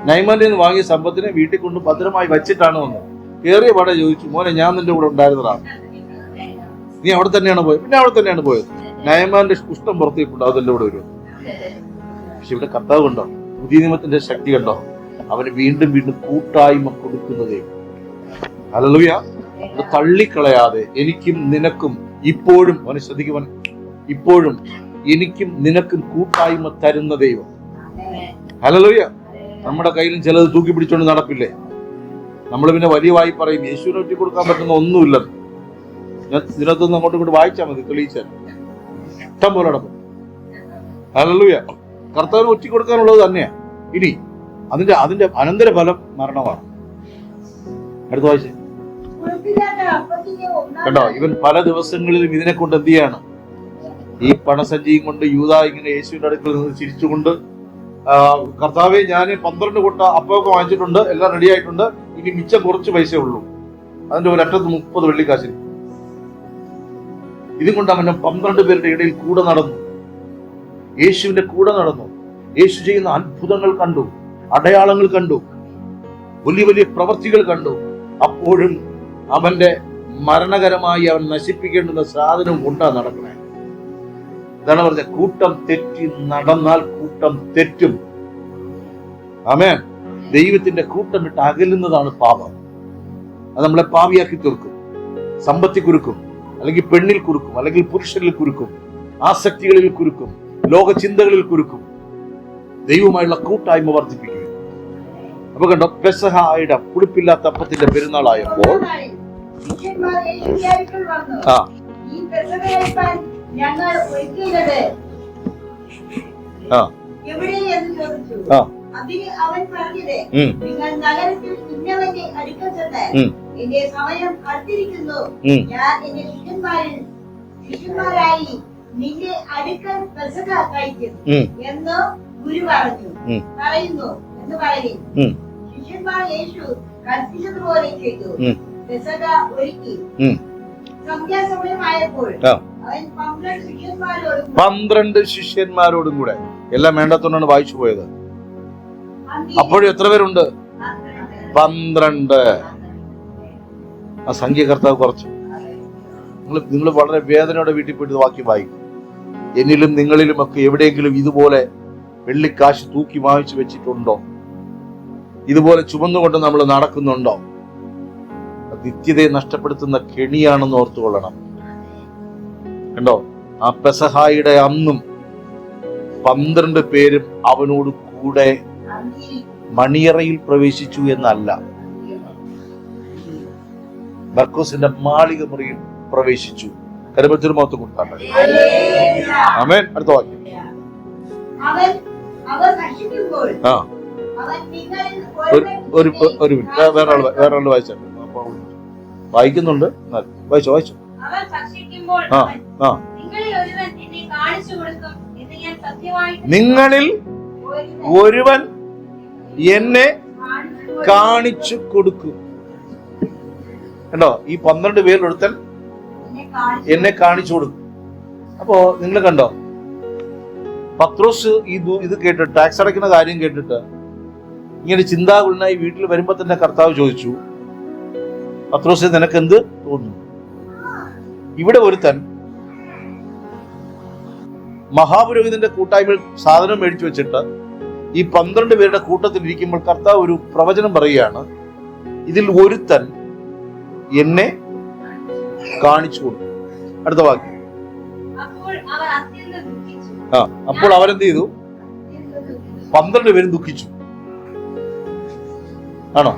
നൈമാന്റെ നിന്ന് വാങ്ങിയ സമ്പത്തിനെ വീട്ടിൽ കൊണ്ട് ഭദ്രമായി വച്ചിട്ടാണ് വന്നത്. കേറിയ പാടെ ചോദിച്ചു, മോനെ ഞാൻ നിന്റെ കൂടെ ഉണ്ടായിരുന്നതാണ്, നീ അവിടെ തന്നെയാണ് പോയത്? പിന്നെ അവിടെ തന്നെയാണ് പോയത്. നയമാന്റെ കുഷ്ഠം പുറത്തേക്കുണ്ടോ, അതെല്ലാം ഇവിടെ വരും. പക്ഷെ ഇവിടെ കർത്താവ് കണ്ടോ, പുതിയ നിയമത്തിന്റെ ശക്തി കണ്ടോ? അവന് വീണ്ടും വീണ്ടും കൂട്ടായ്മ കൊടുക്കുന്നതേ. ഹല്ലേലൂയ. തള്ളിക്കളയാതെ എനിക്കും നിനക്കും ഇപ്പോഴും, അവനെ ശ്രദ്ധിക്കുവാൻ, ഇപ്പോഴും എനിക്കും നിനക്കും കൂട്ടായ്മ തരുന്ന ദൈവം. ഹല്ലേലൂയ. നമ്മുടെ കയ്യിലും ചിലത് തൂക്കി പിടിച്ചോണ്ട് നടപ്പില്ലേ? നമ്മൾ പിന്നെ വലിയ വായി പറയും യേശുവിനെ ഒറ്റി കൊടുക്കാൻ പറ്റുന്ന ഒന്നുമില്ല. ഞാൻ ഇതിനകത്തൊന്ന് അങ്ങോട്ടും ഇങ്ങോട്ട് വായിച്ചാൽ മതി, തെളിയിച്ചാൽ ഇഷ്ടം പോലെ നടക്കും. ഹല്ലേലൂയ. കർത്താവിന് ഒറ്റി കൊടുക്കാനുള്ളത് തന്നെയാ. ഇനി അതിന്റെ അനന്തര ഫലം മരണമാണ്. അടുത്ത വായിച്ചേ. കണ്ടോ, ഇവൻ പല ദിവസങ്ങളിലും ഇതിനെ കൊണ്ട് എന്ത് ചെയ്യാണ്? ഈ പണസഞ്ചിയും കൊണ്ട് യൂദ ഇങ്ങനെ യേശുവിന്റെ അടുക്കൽ നിന്ന് ചിരിച്ചുകൊണ്ട്, കർത്താവെ ഞാൻ 12 കൊട്ട അപ്പമൊക്കെ വാങ്ങിച്ചിട്ടുണ്ട്, എല്ലാം റെഡി ആയിട്ടുണ്ട്, ഇനി മിച്ചം കുറച്ച് പൈസ ഉള്ളൂ, അതിന്റെ ഒരറ്റത്ത് 30 വെള്ളിക്കാശിന്. ഇതും കൊണ്ട് അവൻ 12 പേരുടെ ഇടയിൽ കൂടെ നടന്നു, യേശുവിന്റെ കൂടെ നടന്നു. യേശു ചെയ്യുന്ന അത്ഭുതങ്ങൾ കണ്ടു, അടയാളങ്ങൾ കണ്ടു, വലിയ വലിയ പ്രവർത്തികൾ കണ്ടു. അപ്പോഴും അവന്റെ മരണകരമായി അവൻ നശിപ്പിക്കേണ്ടുന്ന സാധനം കൊണ്ടാ നടക്കണേ. ഇതാണ് പറഞ്ഞ, കൂട്ടം തെറ്റി നടന്നാൽ കൂട്ടം തെറ്റും. ആമേൻ. ദൈവത്തിന്റെ കൂട്ടം വിട്ട് അകലുന്നതാണ് പാപം. അത് നമ്മളെ പാപിയാക്കി തീർക്കും. സമ്പത്തിൽ കുരുക്കും, അല്ലെങ്കിൽ പെണ്ണിൽ കുരുക്കും, അല്ലെങ്കിൽ പുരുഷനിൽ കുരുക്കും, ആസക്തികളിൽ കുരുക്കും, ലോക ചിന്തകളിൽ കുരുക്കും. ദൈവവുമായുള്ള കൂട്ടായ്മ വർദ്ധിപ്പിക്കുക. അപ്പൊ കണ്ടോ, പെസഹയുടെ പുളിപ്പില്ലാത്ത അപ്പത്തിന്റെ പെരുന്നാളായപ്പോൾ അതിന് അവൻ പറഞ്ഞത്, നിങ്ങൾ നഗരത്തിൽ ഇന്നവന്റെ അടുക്കൽ ചെന്ന് എന്റെ സമയം അടുത്തിരിക്കുന്നു, ഞാൻ എന്റെ ശിഷ്യന്മാരായി നിന്റെ അടുക്കൽ പെസഹ കഴിക്കും എന്ന് ഗുരു പറയുന്നു എന്ന് പറയും. ശിഷ്യന്മാർ യേശു കൽപ്പിച്ചതുപോലെ ചെയ്തു. പെസഹ ഒരുക്കി. സന്ധ്യാസമയമായപ്പോൾ അവൻ 12 ശിഷ്യന്മാരോടും കൂടെ, എല്ലാം വേണ്ടാത്തോണ്ടാണ് വായിച്ചു പോയത്. അപ്പോഴും എത്ര പേരുണ്ട്? 12. ആ സംഖ്യ കർത്താവ് കുറച്ചു. നിങ്ങൾ വളരെ വേദനയോടെ വീട്ടിൽ പോയിട്ട് വാക്യം വായിക്കും. എന്നിലും നിങ്ങളിലും ഒക്കെ എവിടെയെങ്കിലും ഇതുപോലെ വെള്ളിക്കാശ് തൂക്കി വാങ്ങിച്ചു വെച്ചിട്ടുണ്ടോ? ഇതുപോലെ ചുമന്നുകൊണ്ട് നമ്മൾ നടക്കുന്നുണ്ടോ? നിത്യതയെ നഷ്ടപ്പെടുത്തുന്ന കെണിയാണെന്ന് ഓർത്തുകൊള്ളണം. കണ്ടോ, ആ പെസഹായുടെ അന്നും 12 പേരും അവനോട് കൂടെ മണിയറയിൽ പ്രവേശിച്ചു എന്നല്ല, മർക്കോസിന്റെ മാളിക മുറിയിൽ പ്രവേശിച്ചു. കരപറ്റൊരു മഹത്വം കൊടുത്താണ്ട്. ആമേൻ. അടുത്ത വാക്യം. വേറൊരാൾ വായിച്ചു വായിക്കുന്നുണ്ട്. വായിച്ചോ. നിങ്ങളിൽ ഒരുവൻ എന്നെ കാണിച്ചു കൊടുക്കും. കണ്ടോ, ഈ 12 പേരിലൊരുത്തൻ എന്നെ കാണിച്ചു കൊടുക്കും. അപ്പോ നിങ്ങൾ കണ്ടോ, പത്രോസ് ഇത് കേട്ടിട്ട്, ടാക്സ് അടയ്ക്കുന്ന കാര്യം കേട്ടിട്ട് ഇങ്ങനെ ചിന്താകുലനായി വീട്ടിൽ വരുമ്പോ തന്നെ കർത്താവ് ചോദിച്ചു, പത്രോസ് നിനക്ക് എന്ത് തോന്നുന്നു? ഇവിടെ ഒരുത്തൻ മഹാപുരോഹിതന്റെ കൂട്ടായ്മയിൽ സാധനം മേടിച്ചു വെച്ചിട്ട് ഈ 12 പേരുടെ കൂട്ടത്തിൽ ഇരിക്കുമ്പോൾ കർത്താവ് ഒരു പ്രവചനം പറയുകയാണ്, ഇതിൽ ഒരുത്തൻ എന്നെ കാണിച്ചു കൊടുക്കും. അടുത്ത വാക്യം. അപ്പോൾ അവരെന്ത് ചെയ്തു? 12 പേരും ദുഃഖിച്ചു. ആണോ?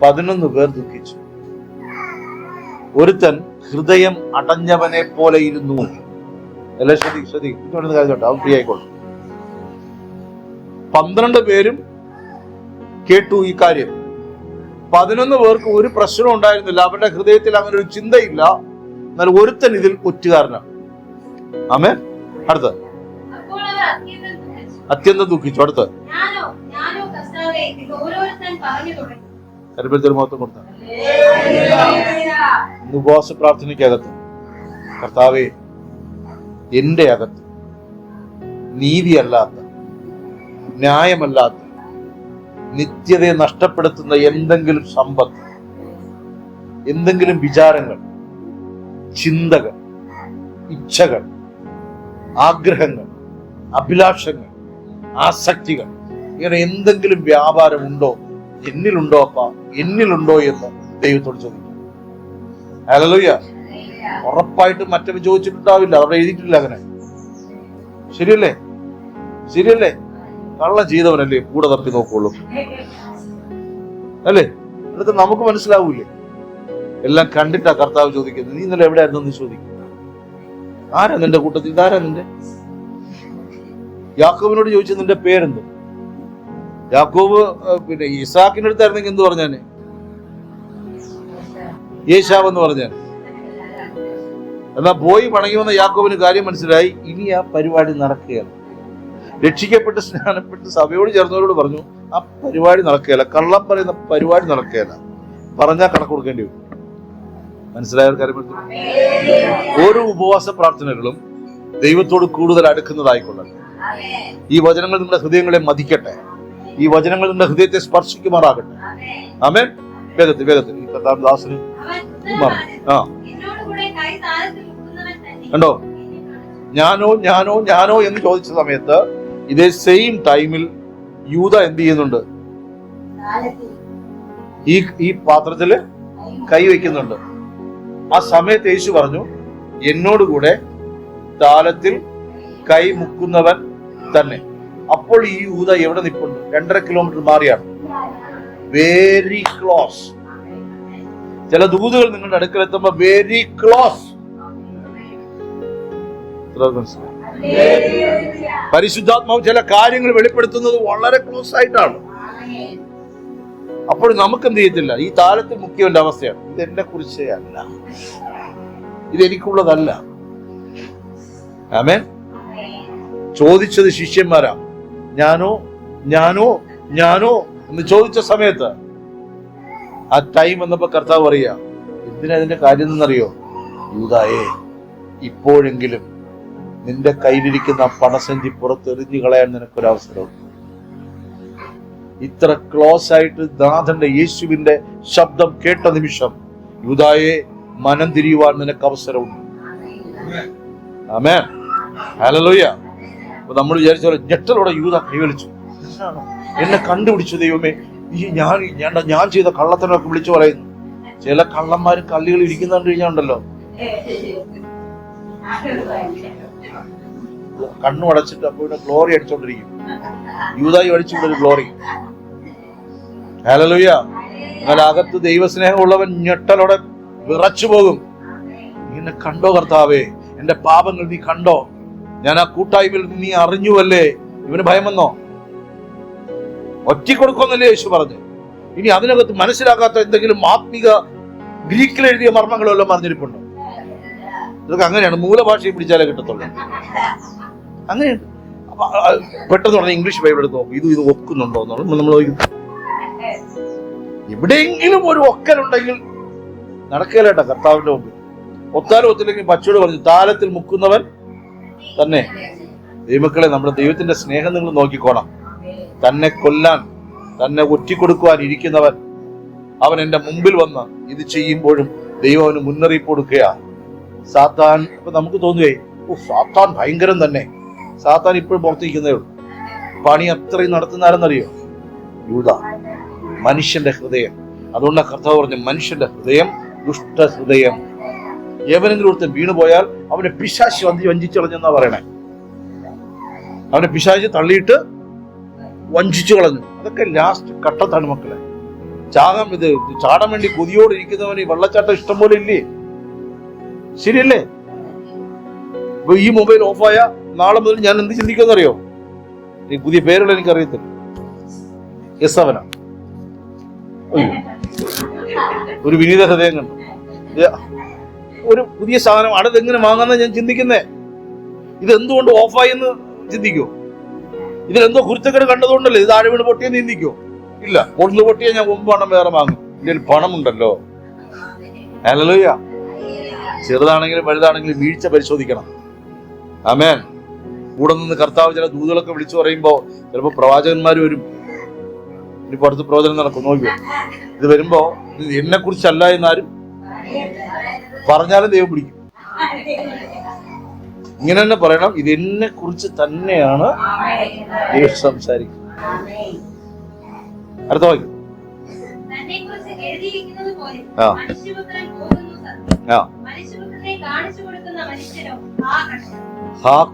11 പേർ ദുഃഖിച്ചു. ഒരുത്തൻ ഹൃദയം അടഞ്ഞവനെ പോലെ ഇരുന്നു. എല്ലാം ശ്രദ്ധിക്കുന്ന കാര്യം, അവൻ ഫ്രീ ആയിക്കോളും. 12 പേരും കേട്ടു ഈ കാര്യം. 11 പേർക്ക് ഒരു പ്രശ്നം ഉണ്ടായിരുന്നില്ല. അവരുടെ ഹൃദയത്തിൽ അങ്ങനെ ഒരു ചിന്തയില്ല. എന്നാൽ ഒരുത്തൻ ഇതിൽ ഒറ്റുകാരനാണ്. ആമേൻ. അടുത്ത് അപ്പോൾ അവർ അത്യന്തം ദുഃഖിച്ചു. അടുത്ത് ഞാനോ കർത്താവേ, ഇത് ഓരോരുത്തൻ പറഞ്ഞു തുടങ്ങി. കരുപത്തിൽ മൊത്തം കൊടുത്ത ഉപവാസ പ്രാർത്ഥനയ്ക്കകത്ത്, കർത്താവേ, എന്റെ അകത്ത് നീതിയല്ലാത്ത, ന്യായമല്ലാത്ത, നിത്യതയെ നഷ്ടപ്പെടുത്തുന്ന എന്തെങ്കിലും സമ്പത്ത്, എന്തെങ്കിലും വിചാരങ്ങൾ, ചിന്തകൾ, ഇച്ഛകൾ, ആഗ്രഹങ്ങൾ, അഭിലാഷങ്ങൾ, ആസക്തികൾ, ഇങ്ങനെ എന്തെങ്കിലും വ്യാപാരമുണ്ടോ, എന്നിലുണ്ടോ അപ്പ, എന്നിലുണ്ടോ എന്ന് ദൈവത്തോട് ചോദിക്കും. ഹല്ലേലൂയ. ഉറപ്പായിട്ടും മറ്റവൻ ചോദിച്ചിട്ടുണ്ടാവില്ല, അവിടെ എഴുതിയിട്ടില്ല അങ്ങനെ. ശരിയല്ലേ? ശരിയല്ലേ? കള്ളം ചെയ്തവനല്ലേ കൂടെ തപ്പി നോക്കുള്ളൂ, അല്ലേ? എന്നിട്ട് നമുക്ക് മനസ്സിലാവൂലേ? എല്ലാം കണ്ടിട്ടാ കർത്താവ് ചോദിക്കുന്നത്, നീ ഇന്നലെ എവിടെയായിരുന്നു എന്ന് ചോദിക്കും. ആരാ നിന്റെ കൂട്ടത്തിൽ? ഇതാരാ നിന്റെ? യാക്കോബിനോട് ചോദിച്ചത് നിന്റെ പേരെന്ത്? യാക്കോബ് പിന്നെ ഇസാക്കിന്റെ അടുത്തായിരുന്നെങ്കിൽ എന്ത് പറഞ്ഞാന്? യേശാവ് എന്ന് പറഞ്ഞാൽ. എന്നാ പോയി പണങ്ങി വന്ന യാക്കോബിന് കാര്യം മനസ്സിലായി. ഇനി ആ പരിപാടി നടക്കുകയാണ്. രക്ഷിക്കപ്പെട്ട് സ്നാനപ്പെട്ട് സഭയോട് ചേർന്നവരോട് പറഞ്ഞു, ആ പരിപാടി നടക്കുകയല്ല, കള്ളം പറയുന്ന പരിപാടി നടക്കുകയല്ല, പറഞ്ഞാൽ കണക്ക് കൊടുക്കേണ്ടി വരും. മനസ്സിലായ കാര്യം? ഓരോ ഉപവാസ പ്രാർത്ഥനകളും ദൈവത്തോട് കൂടുതൽ അടുക്കുന്നതായിക്കൊള്ളട്ടെ. ഈ വചനങ്ങൾ നിങ്ങളുടെ ഹൃദയങ്ങളെ മതിക്കട്ടെ. ഈ വചനങ്ങൾ നിങ്ങളുടെ ഹൃദയത്തെ സ്പർശിക്കുമാറാകട്ടെ. ആമേൻ. വേഗത്തിൽ വേഗത്തിൽ ഈ കർത്താവ് ദാസന് കണ്ടോ, ഞാനോ ഞാനോ ഞാനോ എന്ന് ചോദിച്ച സമയത്ത് ഇതേ സെയിം ടൈമിൽ യൂദ എന്ത് ചെയ്യുന്നുണ്ട്? ഈ പാത്രത്തില് കൈ വയ്ക്കുന്നുണ്ട്. ആ സമയത്ത് യേശു പറഞ്ഞു, എന്നോടുകൂടെ താലത്തിൽ കൈ മുക്കുന്നവൻ തന്നെ. അപ്പോൾ ഈ യൂദ എവിടെ നിൽപ്പുണ്ട്? 2.5 കിലോമീറ്റർ മാറിയാണ്. Very close. ചില ദൂതുകൾ നിങ്ങളുടെ അടുക്കൽ എത്തുമ്പോ വെരി ക്ലോസ്. പരിശുദ്ധാത്മാവ് ചില കാര്യങ്ങൾ വെളിപ്പെടുത്തുന്നത് വളരെ ക്ലോസ് ആയിട്ടാണ്. അപ്പോൾ നമുക്ക് എന്ത് ചെയ്യത്തില്ല? ഈ താലത്തിൽ മുഖ്യവന്റെ അവസ്ഥയാണ്. ഇത് എന്നെ കുറിച്ചേ അല്ല, ഇത് എനിക്കുള്ളതല്ല. ആമേൻ. ചോദിച്ചത് ശിഷ്യന്മാരാ, ഞാനോ ഞാനോ ഞാനോ എന്ന് ചോദിച്ച സമയത്ത് ആ ടൈം വന്നപ്പോ കർത്താവ് പറയാ, എന്തിനാ അതിന്റെ കാര്യം എന്നറിയോ? യൂദായേ, ഇപ്പോഴെങ്കിലും നിന്റെ കയ്യിലിരിക്കുന്ന പണസഞ്ചി പുറത്തെറിഞ്ഞു കളയാൻ നിനക്കൊരവസരം. ഇത്ര ക്ലോസ് ആയിട്ട് നാഥന്റെ യേശുവിന്റെ ശബ്ദം കേട്ട നിമിഷം യൂദായെ മനം തിരിയുവാൻ നിനക്ക് അവസരമുണ്ട്. ആമേൻ. ഹല്ലേലൂയ. അപ്പൊ നമ്മൾ വിചാരിച്ച പോലെ ഞെട്ടലോടെ യൂദ കൈവലിച്ചു. എന്നെ കണ്ടുപിടിച്ചു ദൈവമേ, ഈ ഞാൻ ചെയ്ത കള്ളത്തനൊക്കെ വിളിച്ചു പറയുന്നു. ചില കള്ളന്മാരും കള്ളികൾ ഇരിക്കുന്ന കണ്ടു കഴിഞ്ഞാണ്ടല്ലോ, കണ്ണു അടച്ചിട്ട് അപ്പൊ ഇവിടെ ഗ്ലോറി അടിച്ചോണ്ടിരിക്കും. യൂദായി അടിച്ചുകൊണ്ടൊരു ഗ്ലോറി. ഹല്ലേലൂയ. എന്നാൽ അകത്ത് ദൈവസ്നേഹമുള്ളവൻ ഞെട്ടലോടെ വിറച്ചു പോകും. എന്നെ കണ്ടോ കർത്താവേ, എന്റെ പാപങ്ങൾ നീ കണ്ടോ, ഞാൻ ആ കൂട്ടായ്മയിൽ നീ അറിഞ്ഞുവല്ലേ. ഇവന് ഭയം വന്നോ? ഒറ്റിക്കൊടുക്കൊന്നല്ലേ യേശു പറഞ്ഞു. ഇനി അതിനകത്ത് മനസ്സിലാക്കാത്ത എന്തെങ്കിലും ആത്മീക ഗ്രീക്കിൽ എഴുതിയ മർമ്മങ്ങളോ എല്ലാം പറഞ്ഞിരിപ്പുണ്ടോ? ഇതൊക്കെ അങ്ങനെയാണ്, മൂലഭാഷയെ പിടിച്ചാലേ കിട്ടത്തുള്ളൂ. അങ്ങനെയുണ്ട്. അപ്പൊ പെട്ടെന്ന് പറഞ്ഞ ഇംഗ്ലീഷ് ബൈബിൾ എടുത്ത് നോക്കും, ഇത് ഒക്കുന്നുണ്ടോ എന്ന് നമ്മൾ എവിടെയെങ്കിലും ഒരു ഒക്കലുണ്ടെങ്കിൽ നടക്കേലേട്ടാ കർത്താവിന്റെ മുമ്പിൽ. ഒത്താലും ഒത്തില്ലെങ്കിൽ പച്ചയോട് പറഞ്ഞു, താലത്തിൽ മുക്കുന്നവൻ തന്നെ. ദൈവമക്കളെ, നമ്മുടെ ദൈവത്തിന്റെ സ്നേഹം നിങ്ങൾ നോക്കിക്കോണം. തന്നെ കൊല്ലാൻ, തന്നെ ഒറ്റിക്കൊടുക്കുവാൻ ഇരിക്കുന്നവൻ അവൻ എന്റെ മുമ്പിൽ വന്ന് ഇത് ചെയ്യുമ്പോഴും ദൈവം അവന് മുന്നറിയിപ്പ് കൊടുക്കുക. സാത്താൻ, ഇപ്പൊ നമുക്ക് തോന്നുകയെ, സാത്താൻ ഭയങ്കരം തന്നെ. സാത്താൻ ഇപ്പോഴും പുറത്തിരിക്കുന്നേ ഉള്ളൂ. പണി അത്രയും നടത്തുന്നാരെന്നറിയോ? യൂദ, മനുഷ്യന്റെ ഹൃദയം. അതുകൊണ്ടാണ് കർത്താവ് പറഞ്ഞു, മനുഷ്യന്റെ ഹൃദയം ദുഷ്ട ഹൃദയം. ഏവനെങ്കിലും ഒരുത്തൻ വീണുപോയാൽ അവനെ പിശാച് വഞ്ചിച്ചളഞ്ഞെന്നാ പറയണേ. അവനെ പിശാച് തള്ളിയിട്ട് വഞ്ചിച്ചു കളഞ്ഞു. അതൊക്കെ ലാസ്റ്റ് ഘട്ടത്താണ് മക്കളെ. ചാടാൻ വേണ്ടി കൊതിയോടിരിക്കുന്നവന് ഈ വെള്ളച്ചാട്ടം ഇഷ്ടം പോലെ ഇല്ലേ? ശരിയല്ലേ? ഇപ്പൊ ഈ മൊബൈൽ ഓഫായ നാളെ മുതൽ ഞാൻ എന്ത് ചിന്തിക്കുമെന്നറിയോ? ഈ പുതിയ പേരുകൾ എനിക്കറിയത്തില്ല. യസവന ഒരു വിനീത ഹൃദയം കണ്ടു. ഒരു പുതിയ സാധനം അടുത്തെങ്ങനെ വാങ്ങാന്ന ഞാൻ ചിന്തിക്കുന്നേ. ഇതെന്തുകൊണ്ട് ഓഫായി എന്ന് ചിന്തിക്കോ? ഇതിലെന്തോ കുരുത്തക്കേട് കണ്ടതുകൊണ്ടല്ലേ ഇത് താഴെ വീണ് പൊട്ടിയെന്ന് ചിന്തിക്കോ? ഇല്ല, ഒന്ന് പൊട്ടിയാൽ ഞാൻ 9 എണ്ണം വേറെ വാങ്ങും. ഇതിൽ പണമുണ്ടല്ലോ. ഹല്ലേലൂയ. ചെറുതാണെങ്കിലും വലുതാണെങ്കിലും വീഴ്ച പരിശോധിക്കണം. ആമേൻ. കൂടെ നിന്ന് കർത്താവ് ചില ദൂതുകളൊക്കെ വിളിച്ചു പറയുമ്പോ ചിലപ്പോ പ്രവാചകന്മാർ വരും. ഇനി പുറത്ത് പ്രവചനം നടക്കും, നോക്കിയോ. ഇത് വരുമ്പോ ഇത് എന്നെ കുറിച്ചല്ല എന്നാരും പറഞ്ഞാലും ദൈവം പിടിക്കും. ഇങ്ങനെ തന്നെ പറയണം, ഇത് എന്നെ കുറിച്ച് തന്നെയാണ് ദൈവം സംസാരിക്കുന്നത്. അടുത്ത വാക്യം.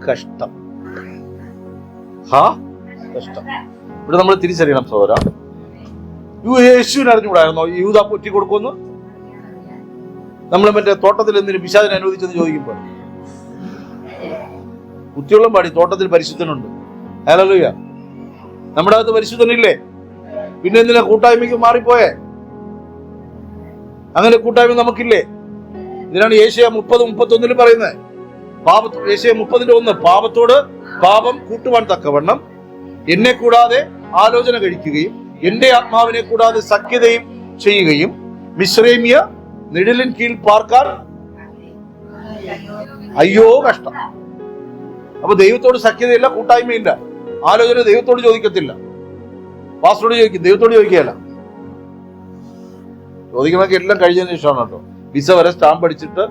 കഷ്ടം. ഇവിടെ നമ്മൾ തിരിച്ചറിയണം സഹോദരാ, യേശുവിനെ അറിഞ്ഞുകൂടായിരുന്നോ യൂദാ പൊറ്റി കൊടുക്കുമെന്ന്? നമ്മൾ മറ്റേ തോട്ടത്തിൽ എന്തിനു പിശാചിനെ അനുവദിച്ചെന്ന് ചോദിക്കുമ്പോൾ കുത്തിയോളം പാടി തോട്ടത്തിൽ പരിശുദ്ധനുണ്ട്. ഹല്ലേലൂയ. നമ്മുടെ അകത്ത് പരിശുദ്ധനില്ലേ? പിന്നെ എന്തിനാ കൂട്ടായ്മയ്ക്ക് മാറിപ്പോയേ? അങ്ങനെ കൂട്ടായ്മ നമുക്കില്ലേ? ഇതിനാണ് യേശയ്യാ 30:31 പറയുന്നത്. യേശയ്യാ 30:1 പാപത്തോട് പാപം കൂട്ടുവാൻ തക്കവണ്ണം എന്നെ കൂടാതെ ആലോചന കഴിക്കുകയും എന്റെ ആത്മാവിനെ കൂടാതെ സഖ്യതയും ചെയ്യുകയും മിശ്രൈമ്യ നിഴലിൻ കീഴിൽ പാർക്കാൻ അയ്യോ കഷ്ടം. അപ്പൊ ദൈവത്തോട് സഖ്യതയില്ല, കൂട്ടായ്മയില്ല, ആലോചന ദൈവത്തോട് ചോദിക്കത്തില്ല, പാസ്റ്ററോട് ചോദിക്കും, ദൈവത്തോട് ചോദിക്കുകയല്ല. ചോദിക്കണമൊക്കെ എല്ലാം കഴിഞ്ഞതിന് ശേഷമാണ് കേട്ടോ. വിസ വരെ സ്റ്റാമ്പ് അടിച്ചിട്ട്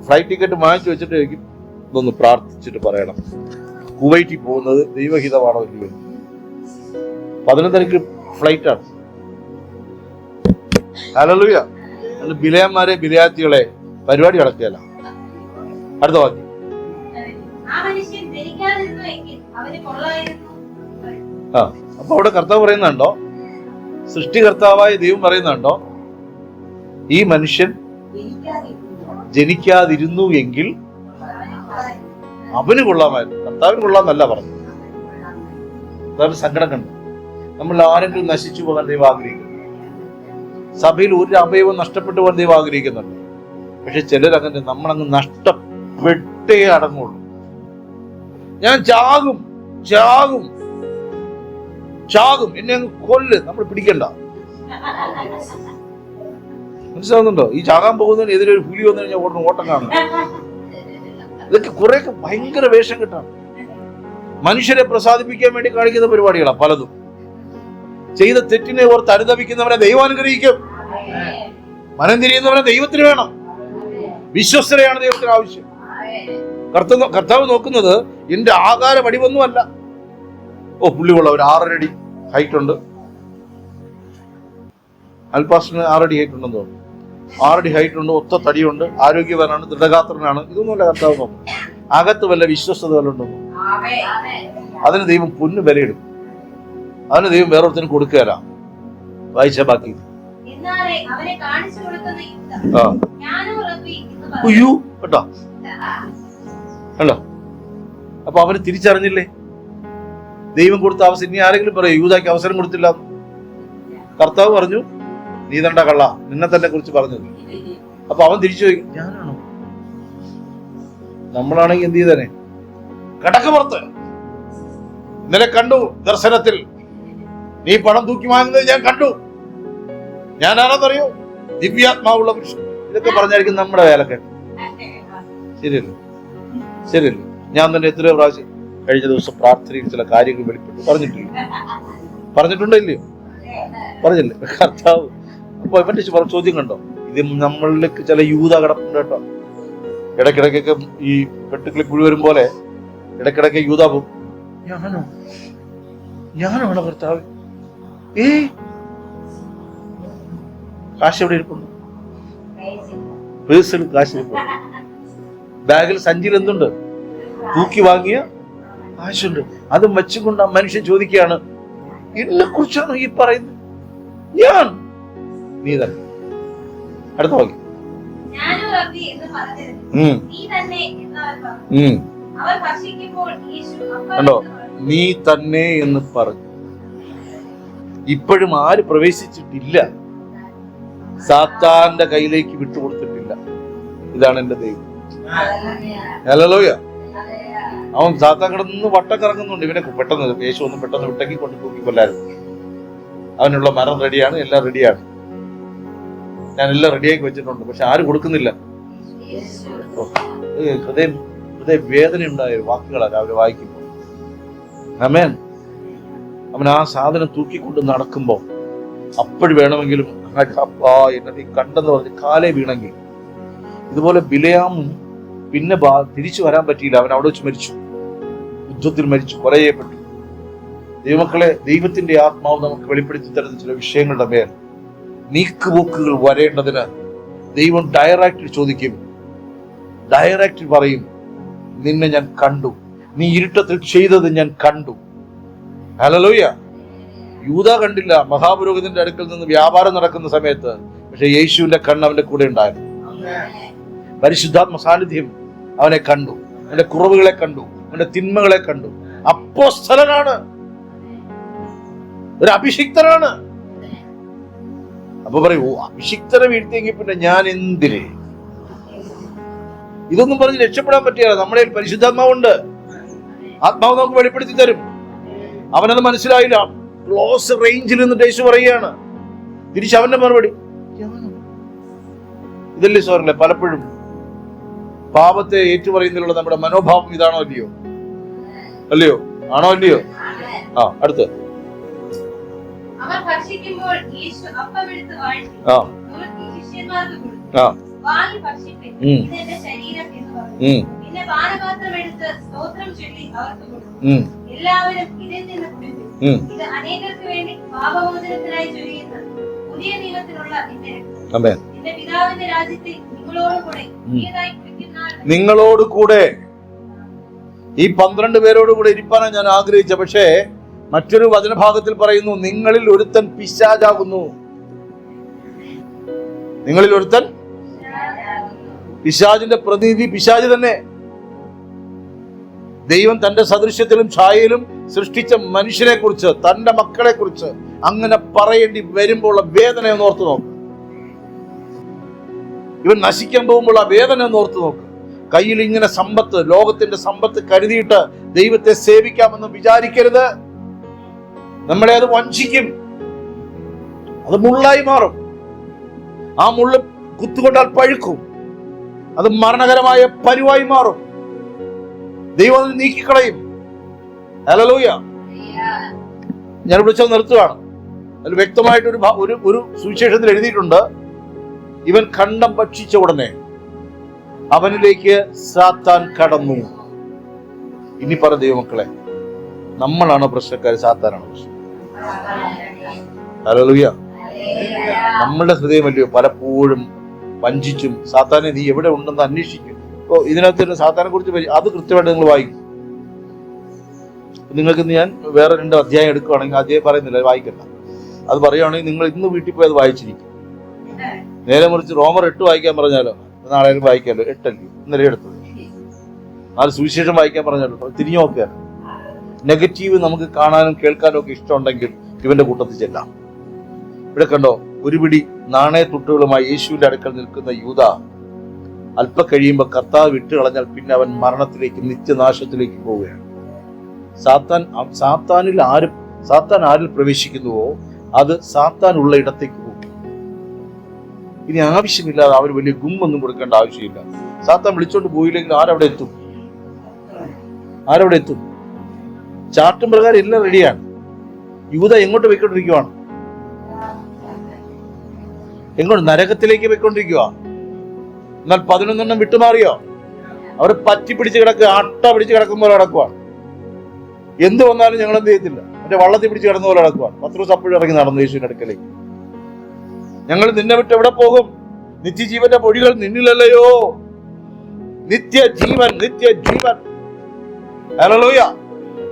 ഫ്ലൈറ്റ് ടിക്കറ്റ് വാങ്ങിച്ചു വെച്ചിട്ട് ചോദിക്കും, ഇതൊന്ന് പ്രാർത്ഥിച്ചിട്ട് പറയണം, കുവൈറ്റിൽ പോകുന്നത് ദൈവഹിതമാണോ ഇല്ലയോ. 11:30 ഫ്ലൈറ്റാണ്. ഹല്ലേലൂയ. ബിലയന്മാരെ ബിലയാത്തികളെ പരിപാടി നടക്കുകയല്ല. അടുത്ത വാക്യം. അപ്പൊ അവിടെ കർത്താവ് പറയുന്നുണ്ടോ, സൃഷ്ടികർത്താവായ ദൈവം പറയുന്നുണ്ടോ, ഈ മനുഷ്യൻ ജനിക്കാതിരുന്നു എങ്കിൽ അവന് കൊള്ളാമായിരുന്നു. കർത്താവിന് കൊള്ളാമെന്നല്ല പറഞ്ഞു. കർത്താവിന് സങ്കടം കണ്ടു. നമ്മൾ ആരെങ്കിലും നശിച്ചു പോകാൻ ദൈവം ആഗ്രഹിക്കുന്നു. സഭയിൽ ഒരു അവയവം നഷ്ടപ്പെട്ടു പോകാൻ ദൈവം ആഗ്രഹിക്കുന്നുണ്ട്. പക്ഷെ ചിലരങ്ങനെ നമ്മളങ്ങ് നഷ്ടപ്പെട്ടേ അടങ്ങുള്ളൂ. ഞാൻ ചാകും ചാകും ചാകും, എന്നെ അങ്ങ് കൊല്ല്, നമ്മൾ പിടിക്കണ്ട. മനസ്സിലാവുന്നുണ്ടോ? ഈ ചാകാൻ പോകുന്നതിന് എതിരെ ഒരു പുലി വന്നു കഴിഞ്ഞാൽ ഓട്ടം കാണും. ഇതൊക്കെ കുറെയൊക്കെ ഭയങ്കര വേഷം കെട്ടാണ്. മനുഷ്യരെ പ്രസാദിപ്പിക്കാൻ വേണ്ടി കാണിക്കുന്ന പരിപാടികളാണ് പലതും. ചെയ്ത തെറ്റിനെ ഓർത്ത് അനുതപിക്കുന്നവനെ ദൈവം അനുഗ്രഹിക്കും. മനം തിരിയുന്നവനെ ദൈവത്തിന് വേണം. വിശ്വസ്തരെയാണ് ദൈവത്തിന് ആവശ്യം. കർത്താവ് നോക്കുന്നത് എന്റെ ആകാര വടിവൊന്നുമല്ല. പുള്ളിയുള്ള ഒരു 6 അടി ഹൈറ്റ് ഉണ്ട്. അൽപാസിന് 6 അടി ഹൈറ്റ് ഉണ്ടെന്ന് തോന്നുന്നു. 6 അടി ഹൈറ്റ് ഉണ്ട്, ഒത്ത തടിയുണ്ട്, ആരോഗ്യവാനാണ്, ദൃഢഗാത്രനാണ്. ഇതൊന്നുമല്ല കർത്താവ് നോക്കും. അകത്ത് വല്ല വിശ്വസ്തത വല്ല ഉണ്ടെന്ന്. അതിന് ദൈവം പൊന്നു വിലയിടും. അതിന് ദൈവം വേറൊരുത്തിന് കൊടുക്കുകയല്ല. വായിച്ച ബാക്കി. അയ്യോ കേട്ടോ, കണ്ടോ? അപ്പൊ അവന് തിരിച്ചറിഞ്ഞില്ലേ ദൈവം കൊടുത്ത അവസരം. ഇനി ആരെങ്കിലും പറയും യൂദായ്ക്ക് അവസരം കൊടുത്തില്ല? കർത്താവ് പറഞ്ഞു, നീ തണ്ട കള്ള, നിന്നെ തന്നെ കുറിച്ച് പറഞ്ഞത്. അപ്പൊ അവൻ തിരിച്ചു ചോദിക്കും, ഞാനാണോ? നമ്മളാണെങ്കിൽ എന്ത് ചെയ്തേനെ? കടക്ക് പുറത്ത് ഇന്നലെ കണ്ടു ദർശനത്തിൽ, നീ പണം തൂക്കി വാങ്ങുന്നത് ഞാൻ കണ്ടു. ഞാനാണെന്നറിയോ? ദിവ്യാത്മാവുള്ള പുരുഷൻ. ഇതൊക്കെ പറഞ്ഞായിരിക്കും നമ്മുടെ വേലക്കാരൻ. ശരിയല്ലേ? ശരിയല്ലേ? ഞാൻ തന്നെ എത്രയോ പ്രാവശ്യം കഴിഞ്ഞ ദിവസം പ്രാർത്ഥനയിൽ ചില കാര്യങ്ങൾ വെളിപ്പെട്ടു പറഞ്ഞിട്ടുണ്ടോ ഇല്ലയോ? പറഞ്ഞില്ലേ? കർത്താവ് അപ്പൊ ഇവന്റെ ചോദ്യം കണ്ടോ? ഇത് നമ്മളിലേക്ക് ചില യൂത കിടപ്പുണ്ട് കേട്ടോ. ഇടയ്ക്കിടയ്ക്കൊക്കെ ഈ വെട്ടുക്കിളി പുഴു വരും പോലെ ഇടയ്ക്കിടയ്ക്ക് യൂത പോകും. ഞാനാണോ കർത്താവ്? കാശ് എവിടെ ഇരിപ്പുണ്ട്? പേഴ്സിൽ കാശ് ഇരിപ്പുണ്ട്. ബാഗിൽ സഞ്ചിയിൽ എന്തുണ്ട്? തൂക്കി വാങ്ങിയ കാശുണ്ട്. അതും വെച്ചുകൊണ്ട് ആ മനുഷ്യൻ ചോദിക്കുകയാണ്, എന്നെ കുറിച്ചാണോ ഈ പറയുന്നത്? ഞാൻ നീ തന്നെ. അടുത്ത വാക്യം. കണ്ടോ? നീ തന്നെ എന്ന് പറഞ്ഞു. ഇപ്പോഴും ആര് പ്രവേശിച്ചിട്ടില്ല. സാത്താന്റെ കയ്യിലേക്ക് വിട്ടുകൊടുത്തിട്ടില്ല. ഇതാണ് എന്റെ ദൈവം. ഹല്ലേലൂയ. അവൻ സാത്താൻ കിടന്ന് വട്ടക്കറങ്ങുന്നുണ്ട്. ഇവനെ പെട്ടെന്ന് യേശു ഒന്നും പെട്ടെന്ന് വിട്ടക്കി കൊണ്ട് തൂക്കി കൊല്ലായിരുന്നു. അവനുള്ള മരം റെഡിയാണ്, എല്ലാം റെഡിയാണ്, ഞാൻ എല്ലാം റെഡിയാക്കി വെച്ചിട്ടുണ്ട്. പക്ഷെ ആരും കൊടുക്കുന്നില്ല. ഹൃദയ വേദന ഉണ്ടായ വാക്കുകളാണ് രാവിലെ വായിക്കുമ്പോൾ. ആമേൻ. അവൻ ആ സാധനം തൂക്കിക്കൊണ്ട് നടക്കുമ്പോ അപ്പോഴും വേണമെങ്കിലും എന്നെ നീ കണ്ടെന്ന് പറഞ്ഞ് കാലേ വീണെങ്കിൽ, ഇതുപോലെ ബിലയാമും പിന്നെ തിരിച്ചു വരാൻ പറ്റിയില്ല. അവൻ അവിടെ വെച്ച് മരിച്ചു, യുദ്ധത്തിൽ മരിച്ചു, കൊല ചെയ്യപ്പെട്ടു. ദൈവമക്കളെ, ദൈവത്തിന്റെ ആത്മാവ് നമുക്ക് വെളിപ്പെടുത്തി തരുന്ന ചില വിഷയങ്ങളുടെ മേൽ നീക്കുപോക്കുകൾ വരേണ്ടതിന് ദൈവം ഡയറക്റ്റ് ചോദിക്കും, ഡയറക്റ്റ് പറയും, നിന്നെ ഞാൻ കണ്ടു, നീ ഇരുട്ടത്തിൽ ചെയ്തത് ഞാൻ കണ്ടു. ഹല്ലേലൂയ. യൂദ കണ്ടില്ല മഹാപുരോഹിതന്റെ അടുക്കൽ നിന്ന് വ്യാപാരം നടക്കുന്ന സമയത്ത്, പക്ഷെ യേശുവിന്റെ കണ്ണ് അവന്റെ കൂടെ ഉണ്ടായിരുന്നു. പരിശുദ്ധാത്മ സാന്നിധ്യം അവനെ കണ്ടു, അവന്റെ കുറവുകളെ കണ്ടു, അവന്റെ തിന്മകളെ കണ്ടു. അപ്പോസ്തലനാണ്, ഒരു അഭിഷിക്തനാണ്. അപ്പൊ പറയൂ, അഭിഷിക്തനെ വീഴ്ത്തിയെങ്കിൽ പിന്നെ ഞാൻ എന്തിന്? ഇതൊന്നും പറഞ്ഞ് രക്ഷപ്പെടാൻ പറ്റില്ല. നമ്മുടെ പരിശുദ്ധാത്മാവുണ്ട്, ആത്മാവ് നമുക്ക് വെളിപ്പെടുത്തി തരും. അവനത് മനസ്സിലായില്ല. ക്ലോസ് റേഞ്ചിൽ നിന്നിട്ട് യേശു പറയുകയാണ്. തിരിച്ച് അവന്റെ മറുപടി ഇതല്ലേ സോറല്ലേ? പലപ്പോഴും പാപത്തെ ഏറ്റുപറയുന്നതിലുള്ള നമ്മുടെ മനോഭാവം ഇതാണോ അല്ലയോ? അല്ലയോ? ആണോ അല്ലയോ? അടുത്ത് അവർ ഭക്ഷിക്കുമ്പോൾ യേശു അപ്പമെടുത്ത് വാഴ്ത്തി നുറുക്കി ശിഷ്യന്മാർക്ക് കൊടുത്തു. വാങ്ങി ഭക്ഷിപ്പിൻ, ഇത് എന്റെ ശരീരം എന്ന് പറഞ്ഞു. പിന്നെ പാനപാത്രം എടുത്ത് സ്തോത്രം ചൊല്ലി അവർക്ക് കൊടുത്തു. എല്ലാവരും ഇതിൽ നിന്ന് കുടിപ്പിൻ, ഇത് അനേകർക്ക് വേണ്ടി പാപമോചനത്തിനായി ചൊരിയുന്ന പുതിയ നിയമത്തിനുള്ള എന്റെ രക്തം. എന്റെ പിതാവിന്റെ രാജ്യത്തിൽ നിങ്ങളോടുകൂടെ പുതിയതായി കുടിക്കുന്ന നിങ്ങളോട് കൂടെ ഈ 12 പേരോട് കൂടെ ഇരിപ്പാനാണ് ഞാൻ ആഗ്രഹിച്ച. പക്ഷേ മറ്റൊരു വചനഭാഗത്തിൽ പറയുന്നു, നിങ്ങളിൽ ഒരുത്തൻ പിശാചാകുന്നു. നിങ്ങളിൽ ഒരുത്തൻ പിശാചിന്റെ പ്രതിനിധി പിശാച് തന്നെ. ദൈവം തന്റെ സദൃശ്യത്തിലും ഛായയിലും സൃഷ്ടിച്ച മനുഷ്യനെ കുറിച്ച്, തന്റെ മക്കളെ കുറിച്ച് അങ്ങനെ പറയേണ്ടി വരുമ്പോൾ വേദന ഒന്ന് ഓർത്തു നോക്ക്. ഇവൻ നശിക്കാൻ പോകുമ്പോൾ ആ വേദന ഒന്ന് ഓർത്തു നോക്ക്. കയ്യിൽ ഇങ്ങനെ സമ്പത്ത്, ലോകത്തിന്റെ സമ്പത്ത് കരുതിയിട്ട് ദൈവത്തെ സേവിക്കാമെന്ന് വിചാരിക്കരുത്. നമ്മളെ അത് വഞ്ചിക്കും, അത് മുള്ളായി മാറും. ആ മുള്ള് കുത്തുകൊണ്ടാൽ പഴുക്കും, അത് മരണകരമായ പരുവായി മാറും. ദൈവം അത് നീക്കിക്കളയും. ഹല്ലേലൂയ. ഞാൻ വിളിച്ചത് നിർത്തുകയാണ്. അതിൽ വ്യക്തമായിട്ട് ഒരു സുവിശേഷത്തിൽ എഴുതിയിട്ടുണ്ട്, ഇവൻ ഖണ്ഡം ഭക്ഷിച്ച ഉടനെ അവനിലേക്ക് സാത്താൻ കടന്നു. ഇനി പറ ദൈവമക്കളെ, നമ്മളാണോ പ്രശ്നക്കാർ? സാത്താനാണോ പ്രശ്നം? ഹല്ലേലൂയ. നമ്മളുടെ ഹൃദയമല്ലയോ പലപ്പോഴും വഞ്ചിച്ചും സാത്താനെ നീ എവിടെ ഉണ്ടെന്ന് അന്വേഷിക്കും. ഇപ്പോ ഇതിനകത്ത് സാത്താനെ കുറിച്ച് അത് കൃത്യമായിട്ട് നിങ്ങൾ വായിക്കും. നിങ്ങൾക്ക് ഞാൻ വേറെ 2 അധ്യായം എടുക്കുകയാണെങ്കിൽ അധ്യായം പറയുന്നില്ല, വായിക്കണ്ട. അത് പറയുകയാണെങ്കിൽ നിങ്ങൾ ഇന്ന് വീട്ടിൽ പോയി അത് വായിച്ചിരിക്കും. നേരെ മറിച്ച് റോമർ 8 വായിക്കാൻ പറഞ്ഞാലോ, നാളെ വായിക്കാമല്ലോ. 8 അല്ലേ ഇന്നലെ എടുത്തത്. 4 സുവിശേഷം വായിക്കാൻ പറഞ്ഞാലോ, തിരിഞ്ഞു നോക്കുക. നെഗറ്റീവ് നമുക്ക് കാണാനും കേൾക്കാനും ഒക്കെ ഇഷ്ടമുണ്ടെങ്കിൽ ഇവന്റെ കൂട്ടത്തിൽ ചെല്ലാം. ഇവിടെ കണ്ടോ, ഒരു പിടി നാണയത്തുട്ടുകളുമായി യേശുവിന്റെ അടുക്കൽ നിൽക്കുന്ന യൂദ അല്പ കഴിയുമ്പോൾ കർത്താവ് വിട്ടു കളഞ്ഞാൽ പിന്നെ അവൻ മരണത്തിലേക്ക്, നിത്യനാശത്തിലേക്ക് പോവുകയാണ്. സാത്താൻ ആരിൽ പ്രവേശിക്കുന്നുവോ അത് സാത്താൻ ഉള്ള ഇടത്തേക്ക് പോകും. ഇനി ആവശ്യമില്ലാതെ അവർ വലിയ ഗുമ്മൊന്നും കൊടുക്കേണ്ട ആവശ്യമില്ല. സാത്താൻ വിളിച്ചോണ്ട് പോയില്ലെങ്കിൽ ആരവിടെ എത്തും? ചാർട്ടും പ്രകാരം എല്ലാം റെഡിയാണ്. യൂദ എങ്ങോട്ട് പോയിക്കൊണ്ടിരിക്കുവാണ്? എങ്ങോട്ട്? നരകത്തിലേക്ക് പോയിക്കൊണ്ടിരിക്കുക. എന്നാൽ 11 വിട്ടുമാറിയോ? അവർ പറ്റി പിടിച്ച് കിടക്കുക, അട്ട പിടിച്ച് കിടക്കുമ്പോൾ കിടക്കുവാണ്. എന്ത് വന്നാലും ഞങ്ങൾ എന്ത് ചെയ്യത്തില്ല, മറ്റേ വള്ളത്തിൽ പിടിച്ച് കിടന്ന പോലെ കിടക്കുവാണ്. പത്രോസ് അപ്പോഴും ഇറങ്ങി നടന്നു യേശുവിന്റെ അടുക്കലേക്ക്. ഞങ്ങൾ നിന്നെ വിട്ട് എവിടെ പോകും? നിത്യജീവന്റെ മൊഴികൾ നിന്നിലല്ലയോ? നിത്യജീവൻ. ഹല്ലേലൂയ.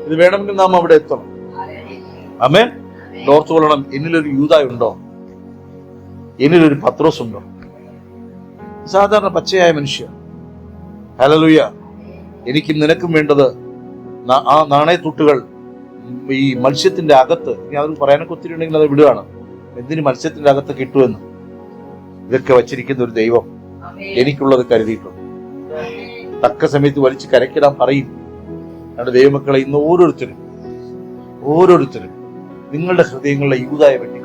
ഇത് വേണമെങ്കിൽ നാം അവിടെ എത്തണം. ആമേൻ. ഓർത്തു കൊള്ളണം, എന്നിലൊരു യൂദായുണ്ടോ? എന്നിലൊരു പത്രോസ് ഉണ്ടോ? സാധാരണ പച്ചയായ മനുഷ്യൻ. ഹല്ലേലൂയ. എനിക്കും നിനക്കും വേണ്ടത് ആ നാണയത്തുട്ടുകൾ ഈ മത്സ്യത്തിന്റെ അകത്ത്. ഇനി അത് പറയാനൊക്കെ ഒത്തിരി ഉണ്ടെങ്കിൽ അത് വിടുകയാണ്. എന്തിന് മത്സ്യത്തിന്റെ അകത്ത് കിട്ടുമെന്ന് ഇതൊക്കെ വച്ചിരിക്കുന്ന ഒരു ദൈവം എനിക്കുള്ളത് കരുതിയിട്ടുണ്ട്. തക്ക സമയത്ത് വലിച്ചു കരക്കിടാൻ പറയും. ഞങ്ങളുടെ ദൈവമക്കളെ ഇന്ന് ഓരോരുത്തരും നിങ്ങളുടെ ഹൃദയങ്ങളിലെ യൂദായെ വെട്ടി